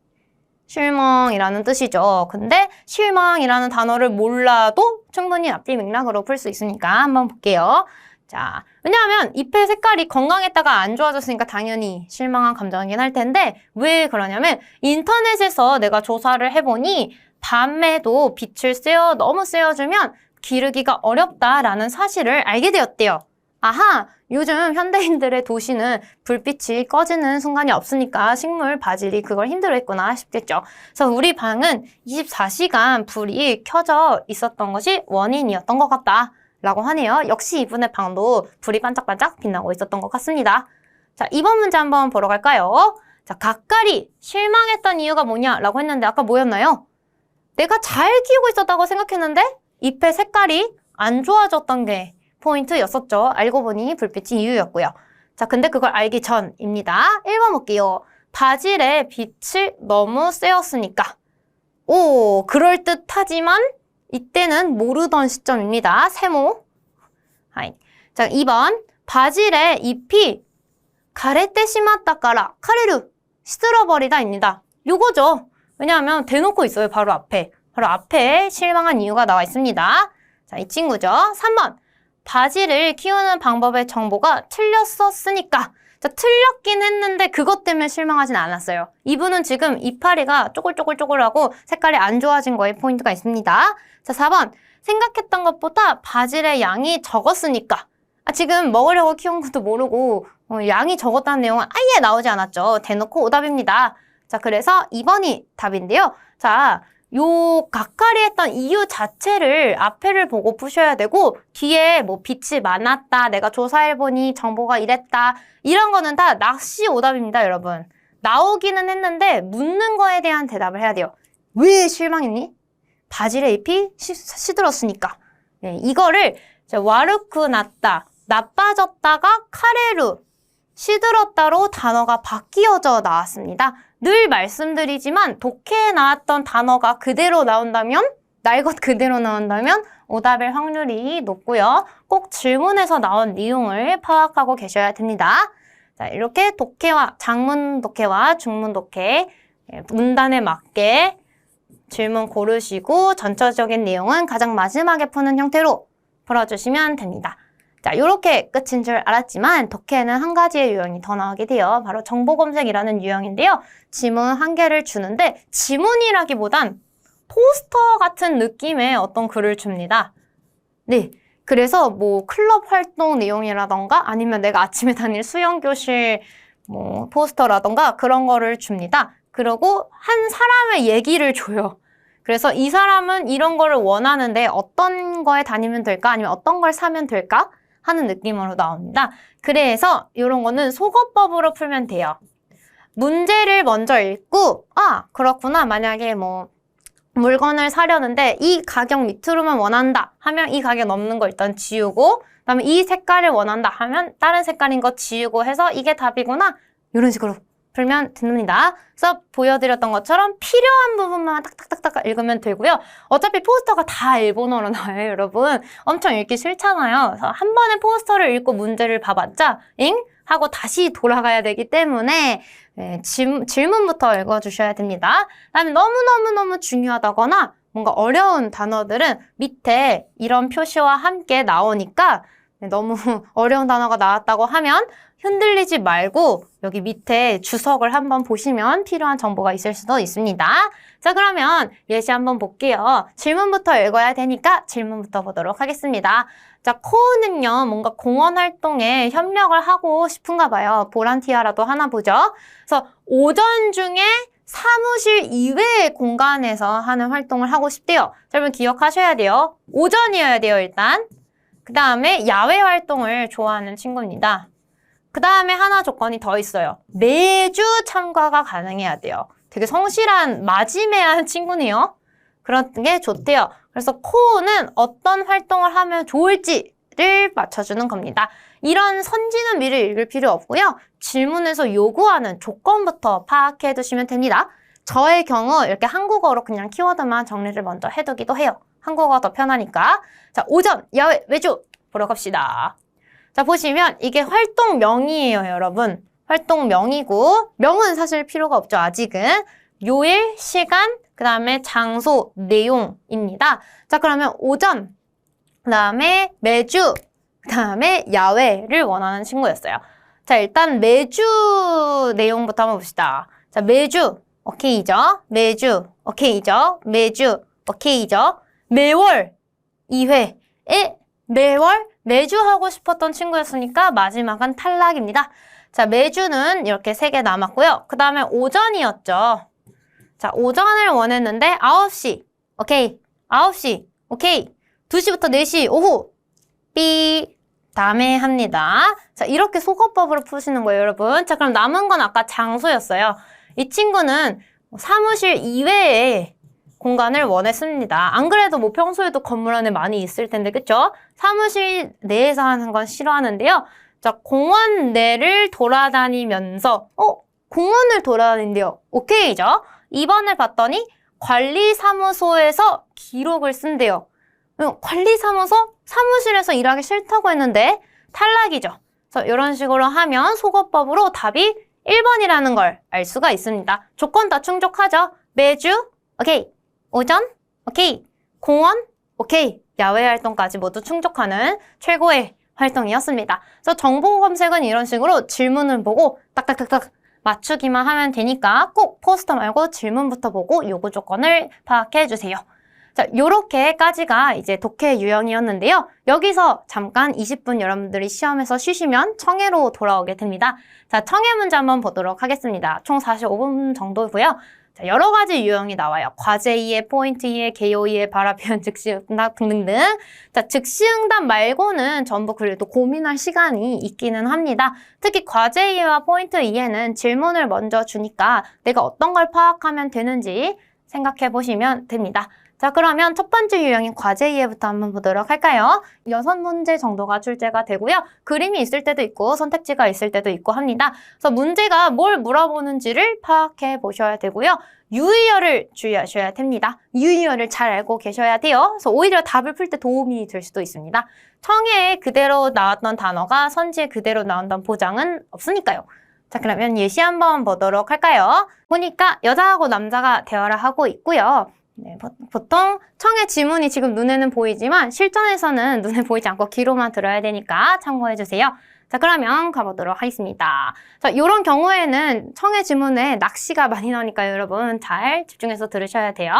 실망이라는 뜻이죠. 근데 실망이라는 단어를 몰라도 충분히 앞뒤 맥락으로 풀 수 있으니까 한번 볼게요. 자, 왜냐하면 잎의 색깔이 건강했다가 안 좋아졌으니까 당연히 실망한 감정이긴 할 텐데 왜 그러냐면 인터넷에서 내가 조사를 해보니 밤에도 빛을 너무 쐬어주면 기르기가 어렵다라는 사실을 알게 되었대요. 아하, 요즘 현대인들의 도시는 불빛이 꺼지는 순간이 없으니까 식물, 바질이 그걸 힘들어했구나 싶겠죠. 그래서 우리 방은 24시간 불이 켜져 있었던 것이 원인이었던 것 같다 라고 하네요. 역시 이분의 방도 불이 반짝반짝 빛나고 있었던 것 같습니다. 자, 이번 문제 한번 보러 갈까요? 자, 가까리 실망했던 이유가 뭐냐라고 했는데 아까 뭐였나요? 내가 잘 키우고 있었다고 생각했는데 잎의 색깔이 안 좋아졌던 게 포인트였었죠. 알고 보니 불빛이 이유였고요. 자, 근데 그걸 알기 전입니다. 1번 볼게요. 바질의 빛을 너무 쐬었으니까. 오, 그럴듯하지만 이때는 모르던 시점입니다. 세모. 하이. 자, 2번. 바질의 잎이 가레떼 시마따까라 카레루 시들어버리다입니다. 요거죠. 왜냐하면 대놓고 있어요. 바로 앞에. 바로 앞에 실망한 이유가 나와 있습니다. 자, 이 친구죠. 3번. 바질을 키우는 방법의 정보가 틀렸었으니까. 자, 틀렸긴 했는데 그것 때문에 실망하진 않았어요. 이분은 지금 이파리가 쪼글쪼글쪼글하고 색깔이 안 좋아진 거에 포인트가 있습니다. 자, 4번. 생각했던 것보다 바질의 양이 적었으니까. 지금 먹으려고 키운 것도 모르고 양이 적었다는 내용은 아예 나오지 않았죠. 대놓고 오답입니다. 자, 그래서 2번이 답인데요. 자, 요 가까리 했던 이유 자체를 앞에를 보고 푸셔야 되고 뒤에 뭐 빛이 많았다, 내가 조사해보니 정보가 이랬다 이런 거는 다 낚시 오답입니다, 여러분. 나오기는 했는데 묻는 거에 대한 대답을 해야 돼요. 왜 실망했니? 바질의 잎이 시들었으니까. 네, 이거를 와르쿠 났다, 나빠졌다가 카레루, 시들었다로 단어가 바뀌어져 나왔습니다. 늘 말씀드리지만 독해에 나왔던 단어가 그대로 나온다면, 날 것 그대로 나온다면 오답일 확률이 높고요. 꼭 질문에서 나온 내용을 파악하고 계셔야 됩니다. 자, 이렇게 독해와 장문 독해와 중문 독해, 문단에 맞게 질문 고르시고 전체적인 내용은 가장 마지막에 푸는 형태로 풀어주시면 됩니다. 자, 이렇게 끝인 줄 알았지만 독해에는 한 가지의 유형이 더 나오게 돼요. 바로 정보검색이라는 유형인데요. 지문 한 개를 주는데 지문이라기보단 포스터 같은 느낌의 어떤 글을 줍니다. 네, 그래서 뭐 클럽 활동 내용이라던가 아니면 내가 아침에 다닐 수영교실 뭐 포스터라던가 그런 거를 줍니다. 그리고 한 사람의 얘기를 줘요. 그래서 이 사람은 이런 거를 원하는데 어떤 거에 다니면 될까? 아니면 어떤 걸 사면 될까? 하는 느낌으로 나옵니다. 그래서 이런 거는 속어법으로 풀면 돼요. 문제를 먼저 읽고 그렇구나. 만약에 뭐 물건을 사려는데 이 가격 밑으로만 원한다 하면 이 가격 넘는 거 일단 지우고 그다음에 이 색깔을 원한다 하면 다른 색깔인 거 지우고 해서 이게 답이구나. 이런 식으로 풀면 됩니다. 그래서 보여드렸던 것처럼 필요한 부분만 딱딱딱딱 읽으면 되고요. 어차피 포스터가 다 일본어로 나와요, 여러분. 엄청 읽기 싫잖아요. 그래서 한 번에 포스터를 읽고 문제를 봐봤자 잉? 하고 다시 돌아가야 되기 때문에 질문부터 읽어주셔야 됩니다. 그다음에 너무너무 중요하다거나 뭔가 어려운 단어들은 밑에 이런 표시와 함께 나오니까 너무 어려운 단어가 나왔다고 하면 흔들리지 말고 여기 밑에 주석을 한번 보시면 필요한 정보가 있을 수도 있습니다. 자, 그러면 예시 한번 볼게요. 질문부터 읽어야 되니까 질문부터 보도록 하겠습니다. 자, 코우는요, 뭔가 공원 활동에 협력을 하고 싶은가 봐요. 보란티아라도 하나 보죠. 그래서 오전 중에 사무실 이외의 공간에서 하는 활동을 하고 싶대요. 여러분 기억하셔야 돼요. 오전이어야 돼요, 일단. 그 다음에 야외 활동을 좋아하는 친구입니다. 그 다음에 하나 조건이 더 있어요. 매주 참가가 가능해야 돼요. 되게 성실한 마지매한 친구네요. 그런 게 좋대요. 그래서 코우는 어떤 활동을 하면 좋을지를 맞춰주는 겁니다. 이런 선지는 미리 읽을 필요 없고요. 질문에서 요구하는 조건부터 파악해 두시면 됩니다. 저의 경우 이렇게 한국어로 그냥 키워드만 정리를 먼저 해두기도 해요. 한국어가 더 편하니까. 자, 오전, 야외, 외주 보러 갑시다. 자, 보시면 이게 활동명이에요, 여러분. 활동명이고 명은 사실 필요가 없죠, 아직은. 요일, 시간, 그 다음에 장소, 내용입니다. 자, 그러면 오전, 그 다음에 매주, 그 다음에 야외를 원하는 친구였어요. 자, 일단 매주 내용부터 한번 봅시다. 자, 매주, 오케이죠? 매주, 오케이죠? 매주, 오케이죠? 매월 2회에 매주 하고 싶었던 친구였으니까 마지막은 탈락입니다. 자, 매주는 이렇게 3개 남았고요. 그 다음에 오전이었죠. 자, 오전을 원했는데 9시, 오케이. 9시, 오케이. 2시부터 4시, 오후, 삐, 다음에 합니다. 자, 이렇게 속어법으로 푸시는 거예요, 여러분. 자, 그럼 남은 건 아까 장소였어요. 이 친구는 사무실 이외에 공간을 원했습니다. 안 그래도 뭐 평소에도 건물 안에 많이 있을 텐데, 그쵸? 사무실 내에서 하는 건 싫어하는데요. 자, 공원 내를 돌아다니면서, 공원을 돌아다닌대요. 오케이죠? 2번을 봤더니 관리사무소에서 기록을 쓴대요. 관리사무소? 사무실에서 일하기 싫다고 했는데 탈락이죠. 그래서 이런 식으로 하면 속어법으로 답이 1번이라는 걸 알 수가 있습니다. 조건 다 충족하죠? 매주, 오케이. 오전, 오케이. 공원, 오케이. 야외 활동까지 모두 충족하는 최고의 활동이었습니다. 그래서 정보 검색은 이런 식으로 질문을 보고 딱딱딱딱 맞추기만 하면 되니까 꼭 포스터 말고 질문부터 보고 요구 조건을 파악해 주세요. 자, 요렇게까지가 이제 독해 유형이었는데요. 여기서 잠깐 20분 여러분들이 시험에서 쉬시면 청해로 돌아오게 됩니다. 자, 청해 문제 한번 보도록 하겠습니다. 총 45분 정도고요. 자, 여러 가지 유형이 나와요. 과제 이해, 포인트 이해, 개요 이해, 발화표현, 즉시응답 등등등. 자, 즉시응답 말고는 전부 그래도 고민할 시간이 있기는 합니다. 특히 과제 이해와 포인트 이해는 질문을 먼저 주니까 내가 어떤 걸 파악하면 되는지 생각해 보시면 됩니다. 자, 그러면 첫 번째 유형인 과제 이해부터 한번 보도록 할까요? 6문제 정도가 출제가 되고요. 그림이 있을 때도 있고 선택지가 있을 때도 있고 합니다. 그래서 문제가 뭘 물어보는지를 파악해 보셔야 되고요. 유의어를 주의하셔야 됩니다. 유의어를 잘 알고 계셔야 돼요. 그래서 오히려 답을 풀 때 도움이 될 수도 있습니다. 청해에 그대로 나왔던 단어가 선지에 그대로 나온다는 보장은 없으니까요. 자, 그러면 예시 한번 보도록 할까요? 보니까 여자하고 남자가 대화를 하고 있고요. 네, 보통 청해 지문이 지금 눈에는 보이지만 실전에서는 눈에 보이지 않고 귀로만 들어야 되니까 참고해주세요. 자, 그러면 가보도록 하겠습니다. 자, 이런 경우에는 청해 지문에 낚시가 많이 나오니까 여러분 잘 집중해서 들으셔야 돼요.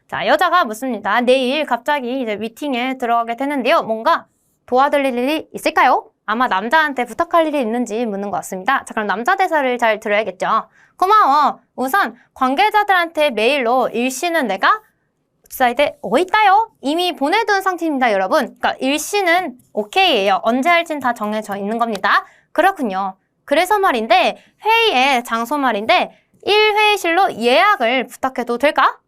자, 여자가 묻습니다. 내일 갑자기 이제 미팅에 들어가게 되는데요. 뭔가 도와드릴 일이 있을까요? 아마 남자한테 부탁할 일이 있는지 묻는 것 같습니다. 자, 그럼 남자 대사를 잘 들어야겠죠. 고마워. 우선 관계자들한테 메일로 일시는 내가 웹사이트에 있다요? 이미 보내둔 상태입니다, 여러분. 그러니까 일시는 오케이예요. 언제 할진 다 정해져 있는 겁니다. 그렇군요. 그래서 말인데 회의의 장소 말인데 1회의실로 예약을 부탁해도 될까?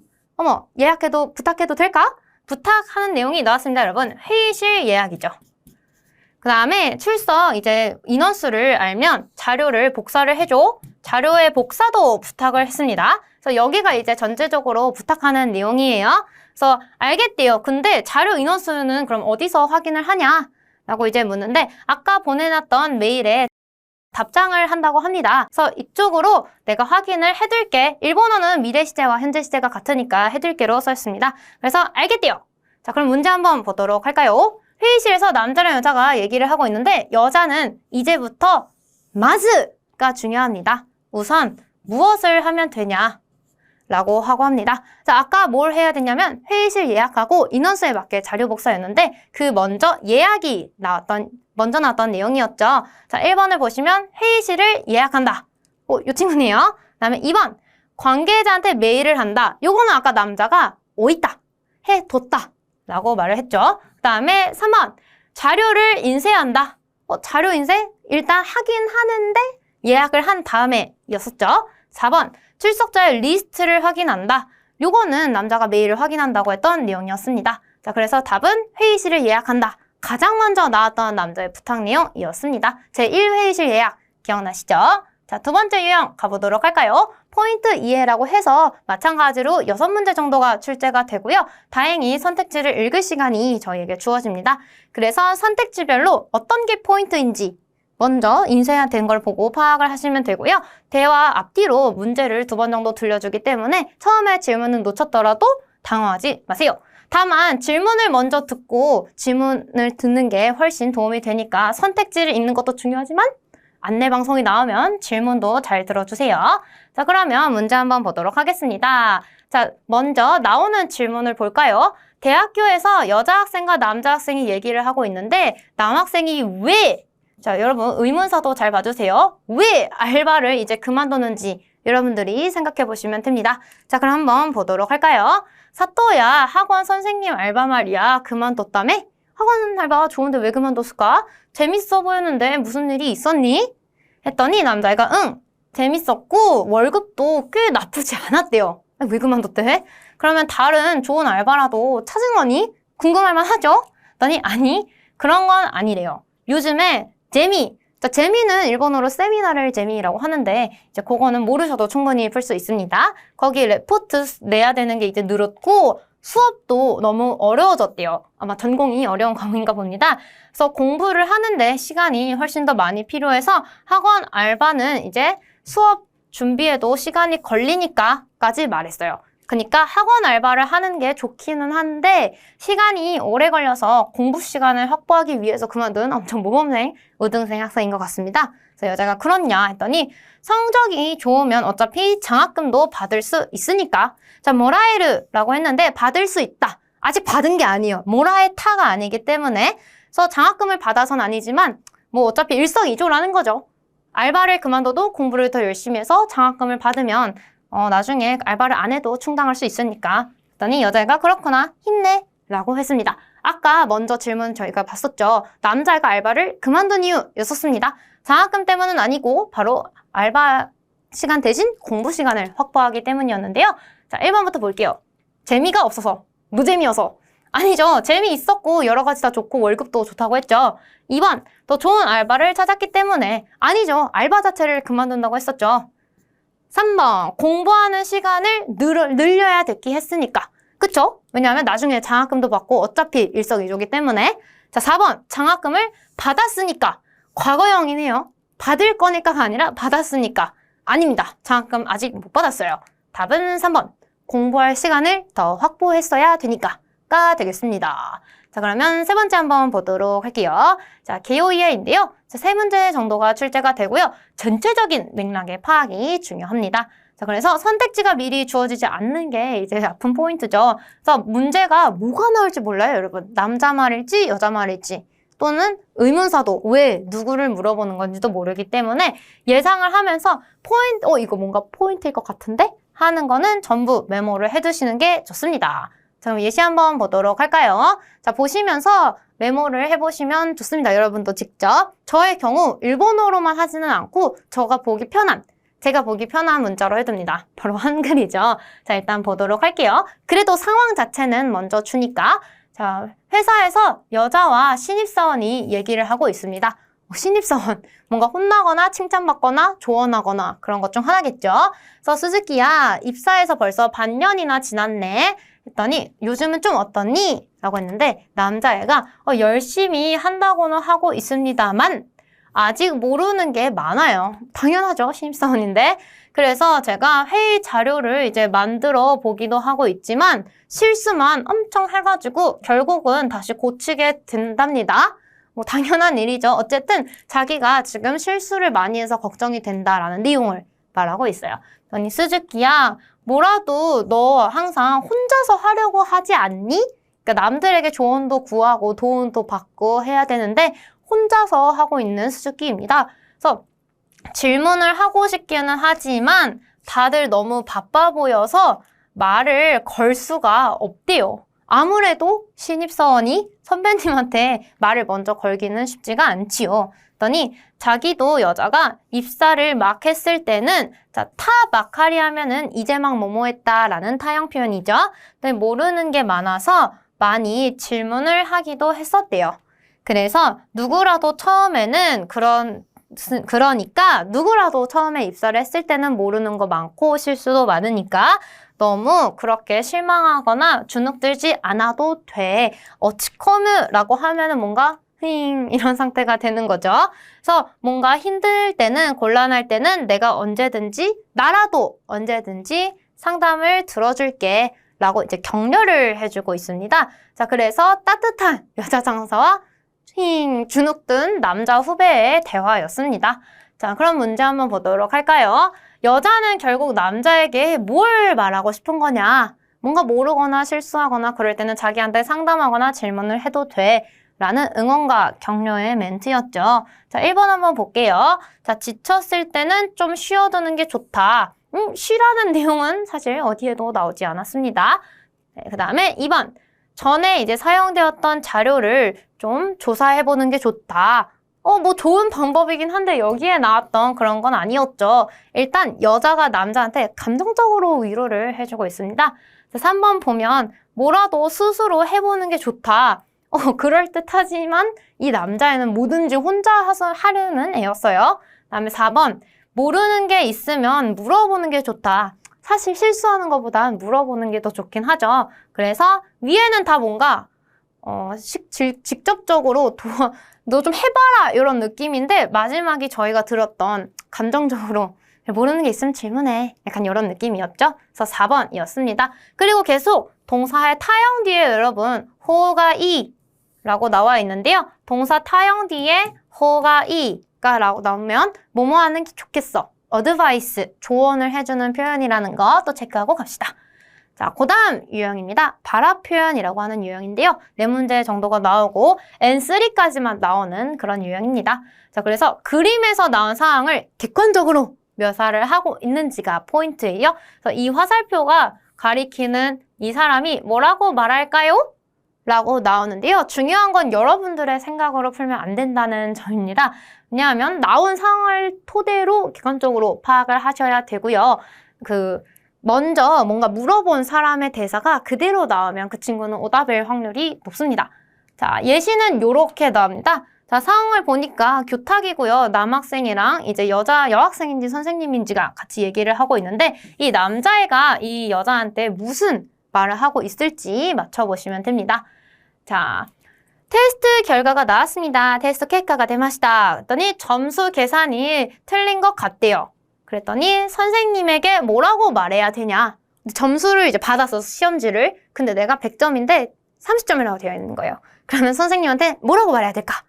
부탁해도 될까? 부탁하는 내용이 나왔습니다, 여러분. 회의실 예약이죠. 그 다음에 출석 이제 인원수를 알면 자료를 복사를 해줘. 자료의 복사도 부탁을 했습니다. 그래서 여기가 이제 전체적으로 부탁하는 내용이에요. 그래서 알겠대요. 근데 자료 인원수는 그럼 어디서 확인을 하냐? 라고 이제 묻는데 아까 보내놨던 메일에 답장을 한다고 합니다. 그래서 이쪽으로 내가 확인을 해둘게. 일본어는 미래 시제와 현재 시제가 같으니까 해둘게로 써있습니다. 그래서 알겠대요. 자, 그럼 문제 한번 보도록 할까요? 회의실에서 남자랑 여자가 얘기를 하고 있는데 여자는 이제부터 마즈가 중요합니다. 우선 무엇을 하면 되냐? 라고 하고 합니다. 자, 아까 뭘 해야 되냐면 회의실 예약하고 인원수에 맞게 자료 복사였는데 그 먼저 예약이 먼저 나왔던 내용이었죠. 자, 1번을 보시면 회의실을 예약한다. 요 친구네요. 그 다음에 2번 관계자한테 메일을 한다. 요거는 아까 남자가 있다. 해뒀다. 라고 말을 했죠. 그 다음에 3번 자료를 인쇄한다. 자료 인쇄? 일단 하긴 하는데 예약을 한 다음에 였었죠. 4번, 출석자의 리스트를 확인한다. 요거는 남자가 메일을 확인한다고 했던 내용이었습니다. 자, 그래서 답은 회의실을 예약한다. 가장 먼저 나왔던 남자의 부탁 내용이었습니다. 제1회의실 예약 기억나시죠? 자, 두 번째 유형 가보도록 할까요? 포인트 이해라고 해서 마찬가지로 6문제 정도가 출제가 되고요. 다행히 선택지를 읽을 시간이 저희에게 주어집니다. 그래서 선택지별로 어떤 게 포인트인지 먼저 인쇄된 걸 보고 파악을 하시면 되고요. 대화 앞뒤로 문제를 2번 정도 들려주기 때문에 처음에 질문은 놓쳤더라도 당황하지 마세요. 다만 질문을 먼저 듣고 질문을 듣는 게 훨씬 도움이 되니까 선택지를 읽는 것도 중요하지만 안내방송이 나오면 질문도 잘 들어주세요. 자, 그러면 문제 한번 보도록 하겠습니다. 자, 먼저 나오는 질문을 볼까요? 대학교에서 여자 학생과 남자 학생이 얘기를 하고 있는데 남학생이 왜, 자, 여러분 의문사도 잘 봐주세요. 왜 알바를 이제 그만두는지 여러분들이 생각해 보시면 됩니다. 자, 그럼 한번 보도록 할까요? 사또야, 학원 선생님 알바 말이야. 그만뒀다며? 학원 알바 좋은데 왜 그만뒀을까? 재밌어 보였는데 무슨 일이 있었니? 했더니 남자애가 응, 재밌었고 월급도 꽤 나쁘지 않았대요. 왜 그만뒀대? 그러면 다른 좋은 알바라도 찾은 거니? 궁금할만 하죠? 했더니 아니, 그런 건 아니래요. 요즘에 자, 재미는 일본어로 세미나를 재미라고 하는데 이제 그거는 모르셔도 충분히 풀 수 있습니다. 거기 레포트 내야 되는 게 이제 늘었고 수업도 너무 어려워졌대요. 아마 전공이 어려운 과목인가 봅니다. 그래서 공부를 하는데 시간이 훨씬 더 많이 필요해서 학원 알바는 이제 수업 준비에도 시간이 걸리니까까지 말했어요. 그러니까 학원 알바를 하는 게 좋기는 한데 시간이 오래 걸려서 공부 시간을 확보하기 위해서 그만둔 엄청 모범생, 우등생 학생인 것 같습니다. 그래서 여자가 그렇냐 했더니 성적이 좋으면 어차피 장학금도 받을 수 있으니까. 자, 모라에르라고 했는데 받을 수 있다. 아직 받은 게 아니에요. 모라에타가 아니기 때문에. 그래서 장학금을 받아서는 아니지만 뭐 어차피 일석이조라는 거죠. 알바를 그만둬도 공부를 더 열심히 해서 장학금을 받으면 나중에 알바를 안 해도 충당할 수 있으니까. 그랬더니 여자애가 그렇구나, 힘내 라고 했습니다. 아까 먼저 질문 저희가 봤었죠. 남자애가 알바를 그만둔 이유였었습니다. 장학금 때문은 아니고 바로 알바 시간 대신 공부 시간을 확보하기 때문이었는데요. 자, 1번부터 볼게요. 재미가 없어서, 무재미여서. 아니죠. 재미있었고 여러 가지 다 좋고 월급도 좋다고 했죠. 2번, 더 좋은 알바를 찾았기 때문에. 아니죠. 알바 자체를 그만둔다고 했었죠. 3번, 공부하는 시간을 늘려야 됐기 했으니까. 그쵸? 왜냐하면 나중에 장학금도 받고 어차피 일석이조기 때문에. 자, 4번, 장학금을 받았으니까. 과거형이네요. 받을 거니까가 아니라 받았으니까. 아닙니다. 장학금 아직 못 받았어요. 답은 3번, 공부할 시간을 더 확보했어야 되니까가 되겠습니다. 자, 그러면 세 번째 한번 보도록 할게요. 자, 개요이해인데요. 세 문제 정도가 출제가 되고요. 전체적인 맥락의 파악이 중요합니다. 자, 그래서 선택지가 미리 주어지지 않는 게 이제 아픈 포인트죠. 그래서 문제가 뭐가 나올지 몰라요, 여러분. 남자 말일지 여자 말일지 또는 의문사도 왜 누구를 물어보는 건지도 모르기 때문에 예상을 하면서 이거 뭔가 포인트일 것 같은데? 하는 거는 전부 메모를 해두시는 게 좋습니다. 자, 그럼 예시 한번 보도록 할까요? 자, 보시면서 메모를 해보시면 좋습니다. 여러분도 직접. 저의 경우 일본어로만 하지는 않고 제가 보기 편한 문자로 해둡니다. 바로 한글이죠. 자, 일단 보도록 할게요. 그래도 상황 자체는 먼저 주니까. 자, 회사에서 여자와 신입사원이 얘기를 하고 있습니다. 신입사원, 뭔가 혼나거나 칭찬받거나 조언하거나 그런 것 중 하나겠죠. 그래서 스즈키야, 입사해서 벌써 반년이나 지났네. 했더니 요즘은 좀 어떠니? 라고 했는데 남자애가 열심히 한다고는 하고 있습니다만 아직 모르는 게 많아요. 당연하죠. 신입사원인데. 그래서 제가 회의 자료를 이제 만들어 보기도 하고 있지만 실수만 엄청 해가지고 결국은 다시 고치게 된답니다. 뭐 당연한 일이죠. 어쨌든 자기가 지금 실수를 많이 해서 걱정이 된다라는 내용을 말하고 있어요. 아니, 스즈키야, 뭐라도 너 항상 혼자서 하려고 하지 않니? 그러니까 남들에게 조언도 구하고 도움도 받고 해야 되는데 혼자서 하고 있는 스즈키입니다. 그래서 질문을 하고 싶기는 하지만 다들 너무 바빠 보여서 말을 걸 수가 없대요. 아무래도 신입사원이 선배님한테 말을 먼저 걸기는 쉽지가 않지요. 그랬더니 자기도 여자가 입사를 막 했을 때는 자, 타 막하리 하면은 이제 막 뭐뭐 했다라는 타형 표현이죠. 근데 모르는 게 많아서 많이 질문을 하기도 했었대요. 그래서 누구라도 처음에는 그러니까 누구라도 처음에 입사를 했을 때는 모르는 거 많고 실수도 많으니까 너무 그렇게 실망하거나 주눅들지 않아도 돼. 어치커뮤라고 하면은 뭔가 이런 상태가 되는 거죠. 그래서 뭔가 힘들 때는 곤란할 때는 내가 나라도 언제든지 상담을 들어줄게 라고 이제 격려를 해주고 있습니다. 자, 그래서 따뜻한 여자 상사와 주눅든 남자 후배의 대화였습니다. 자, 그럼 문제 한번 보도록 할까요? 여자는 결국 남자에게 뭘 말하고 싶은 거냐? 뭔가 모르거나 실수하거나 그럴 때는 자기한테 상담하거나 질문을 해도 돼. 라는 응원과 격려의 멘트였죠. 자, 1번 한번 볼게요. 자, 지쳤을 때는 좀 쉬어두는 게 좋다. 쉬라는 내용은 사실 어디에도 나오지 않았습니다. 네, 그 다음에 2번. 전에 이제 사용되었던 자료를 좀 조사해보는 게 좋다. 뭐 좋은 방법이긴 한데 여기에 나왔던 그런 건 아니었죠. 일단 여자가 남자한테 감정적으로 위로를 해주고 있습니다. 3번 보면 뭐라도 스스로 해보는 게 좋다. 그럴듯하지만 이 남자애는 뭐든지 혼자 하려는 애였어요. 그 다음에 4번 모르는 게 있으면 물어보는 게 좋다. 사실 실수하는 것보단 물어보는 게 더 좋긴 하죠. 그래서 위에는 다 뭔가 직접적으로 너 좀 해봐라 이런 느낌인데 마지막이 저희가 들었던 감정적으로 모르는 게 있으면 질문해 약간 이런 느낌이었죠. 그래서 4번이었습니다. 그리고 계속 동사의 타형 뒤에 여러분 호가 이 라고 나와 있는데요. 동사 타형 뒤에 호가 이가 라고 나오면 뭐뭐 하는 게 좋겠어. 어드바이스, 조언을 해주는 표현이라는 거 또 체크하고 갑시다. 자, 그 다음 유형입니다. 발화 표현이라고 하는 유형인데요. 4문제 정도가 나오고 N3까지만 나오는 그런 유형입니다. 자, 그래서 그림에서 나온 상황을 객관적으로 묘사를 하고 있는지가 포인트예요. 그래서 이 화살표가 가리키는 이 사람이 뭐라고 말할까요? 라고 나오는데요. 중요한 건 여러분들의 생각으로 풀면 안 된다는 점입니다. 왜냐하면 나온 상황을 토대로 객관적으로 파악을 하셔야 되고요. 먼저 뭔가 물어본 사람의 대사가 그대로 나오면 그 친구는 오답일 확률이 높습니다. 자, 예시는 이렇게 나옵니다. 자, 상황을 보니까 교탁이고요. 남학생이랑 이제 여학생인지 선생님인지가 같이 얘기를 하고 있는데 이 남자애가 이 여자한테 무슨 말을 하고 있을지 맞춰보시면 됩니다. 자, 테스트 결과가 나왔습니다. 테스트結果が出ました. 그랬더니 점수 계산이 틀린 것 같대요. 그랬더니 선생님에게 뭐라고 말해야 되냐? 점수를 이제 받았어, 시험지를. 근데 내가 100점인데 30점이라고 되어 있는 거예요. 그러면 선생님한테 뭐라고 말해야 될까?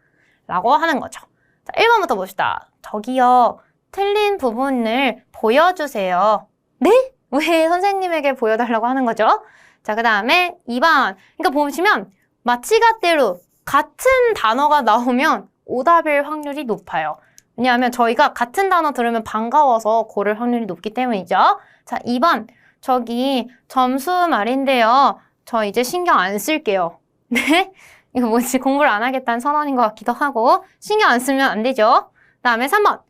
라고 하는 거죠. 자, 1번부터 봅시다. 저기요, 틀린 부분을 보여주세요. 네? 왜 선생님에게 보여달라고 하는 거죠? 자, 그 다음에 2번. 그러니까 보시면 마치가대로 같은 단어가 나오면 오답일 확률이 높아요. 왜냐하면 저희가 같은 단어 들으면 반가워서 고를 확률이 높기 때문이죠. 자, 2번. 저기 점수 말인데요. 저 이제 신경 안 쓸게요. 네? 이거 뭐지? 공부를 안 하겠다는 선언인 것 같기도 하고 신경 안 쓰면 안 되죠. 그 다음에 3번.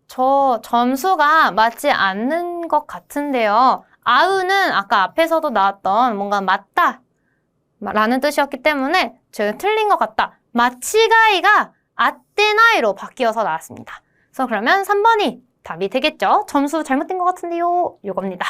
저 점수가 맞지 않는 것 같은데요. 아우는 아까 앞에서도 나왔던 뭔가 맞다 라는 뜻이었기 때문에 제가 틀린 것 같다. 마치가이가 아떼나이로 바뀌어서 나왔습니다. 그래서 그러면 3번이 답이 되겠죠. 점수 잘못된 것 같은데요. 이겁니다.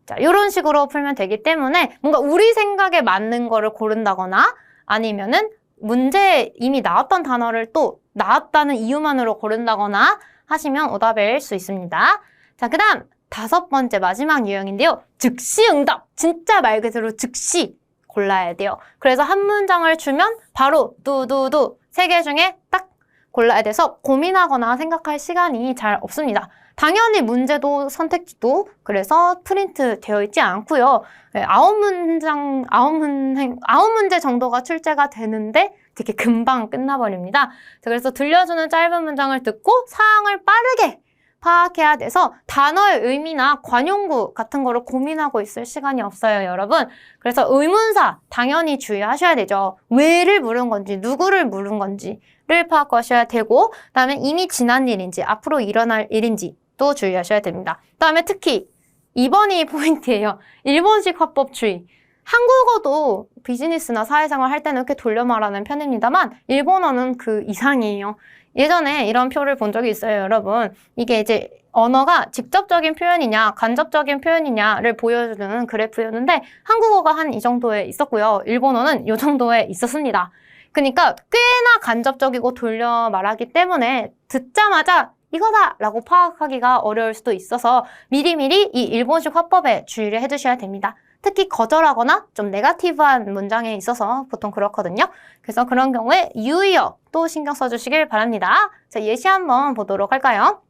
자, 이런 식으로 풀면 되기 때문에 뭔가 우리 생각에 맞는 거를 고른다거나 아니면은 문제에 이미 나왔던 단어를 또 나왔다는 이유만으로 고른다거나 하시면 오답일 수 있습니다. 자, 그 다음 5번째 마지막 유형인데요. 즉시 응답. 진짜 말 그대로 즉시 골라야 돼요. 그래서 한 문장을 주면 바로 두두두 3개 중에 딱 골라야 돼서 고민하거나 생각할 시간이 잘 없습니다. 당연히 문제도 선택지도 그래서 프린트 되어 있지 않고요. 9문제 정도가 출제가 되는데 되게 금방 끝나버립니다. 그래서 들려주는 짧은 문장을 듣고 사항을 빠르게 파악해야 돼서 단어의 의미나 관용구 같은 거를 고민하고 있을 시간이 없어요, 여러분. 그래서 의문사 당연히 주의하셔야 되죠. 왜를 물은 건지, 누구를 물은 건지를 파악하셔야 되고, 그다음에 이미 지난 일인지, 앞으로 일어날 일인지 또 주의하셔야 됩니다. 그다음에 특히 2번이 포인트예요. 일본식 화법주의. 한국어도 비즈니스나 사회생활 할 때는 이렇게 돌려 말하는 편입니다만 일본어는 그 이상이에요. 예전에 이런 표를 본 적이 있어요, 여러분. 이게 이제 언어가 직접적인 표현이냐 간접적인 표현이냐를 보여주는 그래프였는데 한국어가 한 이 정도에 있었고요. 일본어는 이 정도에 있었습니다. 그러니까 꽤나 간접적이고 돌려 말하기 때문에 듣자마자 이거다! 라고 파악하기가 어려울 수도 있어서 미리미리 이 일본식 화법에 주의를 해주셔야 됩니다. 특히 거절하거나 좀 네거티브한 문장에 있어서 보통 그렇거든요. 그래서 그런 경우에 유의어도 신경 써주시길 바랍니다. 자, 예시 한번 보도록 할까요?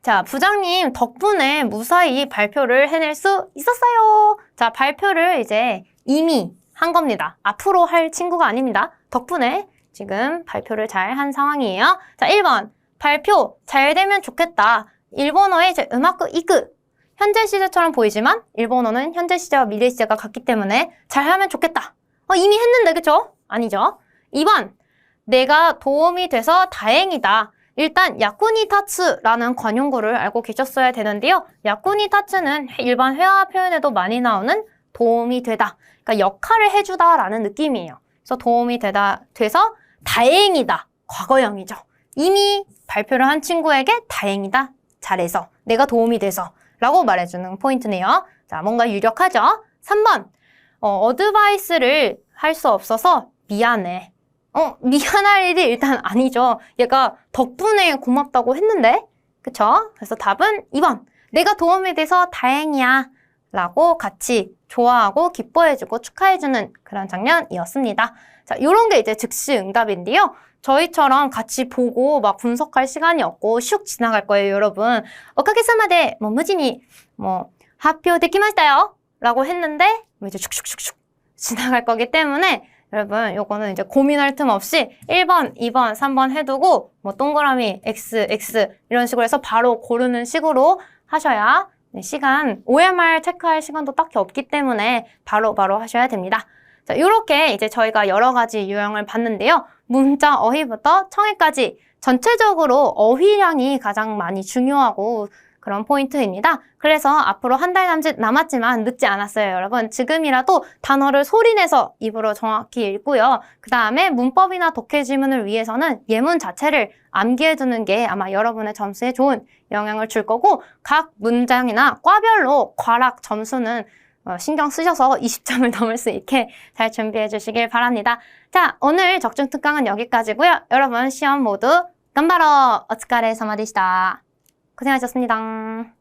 자, 부장님 덕분에 무사히 발표를 해낼 수 있었어요. 자, 발표를 이제 이미 한 겁니다. 앞으로 할 친구가 아닙니다. 덕분에 지금 발표를 잘 한 상황이에요. 자, 1번. 발표 잘 되면 좋겠다. 일본어의 이제 음악그 이끄. 현재 시제처럼 보이지만 일본어는 현재 시제와 미래 시제가 같기 때문에 잘하면 좋겠다. 이미 했는데 그쵸? 아니죠. 2번. 내가 도움이 돼서 다행이다. 일단 야쿠니타츠라는 관용구를 알고 계셨어야 되는데요. 야쿠니타츠는 일반 회화 표현에도 많이 나오는 도움이 되다. 그러니까 역할을 해주다라는 느낌이에요. 그래서 도움이 돼서 다행이다. 과거형이죠. 이미 발표를 한 친구에게 다행이다. 잘해서. 내가 도움이 돼서. 라고 말해주는 포인트네요. 자, 뭔가 유력하죠? 3번. 어드바이스를 할 수 없어서 미안해. 미안할 일이 일단 아니죠. 얘가 덕분에 고맙다고 했는데. 그쵸? 그래서 답은 2번. 내가 도움이 돼서 다행이야. 라고 같이 좋아하고 기뻐해주고 축하해주는 그런 장면이었습니다. 자, 요런 게 이제 즉시 응답인데요. 저희처럼 같이 보고 막 분석할 시간이 없고 슉 지나갈 거예요, 여러분. 오카게사마데 무진히発表できましたよ라고 했는데 이제 슉슉슉슉 지나갈 거기 때문에 여러분 요거는 이제 고민할 틈 없이 1번, 2번, 3번 해두고 동그라미 X, X 이런 식으로 해서 바로 고르는 식으로 하셔야 시간, OMR 체크할 시간도 딱히 없기 때문에 바로 하셔야 됩니다. 자, 요렇게 이제 저희가 여러 가지 유형을 봤는데요. 문자 어휘부터 청해까지 전체적으로 어휘량이 가장 많이 중요하고 그런 포인트입니다. 그래서 앞으로 한 달 남았지만 늦지 않았어요, 여러분. 지금이라도 단어를 소리내서 입으로 정확히 읽고요. 그 다음에 문법이나 독해 지문을 위해서는 예문 자체를 암기해두는 게 아마 여러분의 점수에 좋은 영향을 줄 거고 각 문장이나 과별로 괄악 점수는 신경 쓰셔서 20점을 넘을 수 있게 잘 준비해 주시길 바랍니다. 자, 오늘 적중 특강은 여기까지고요. 여러분 시험 모두 간바로 오츠카레 사마でした. 고생하셨습니다.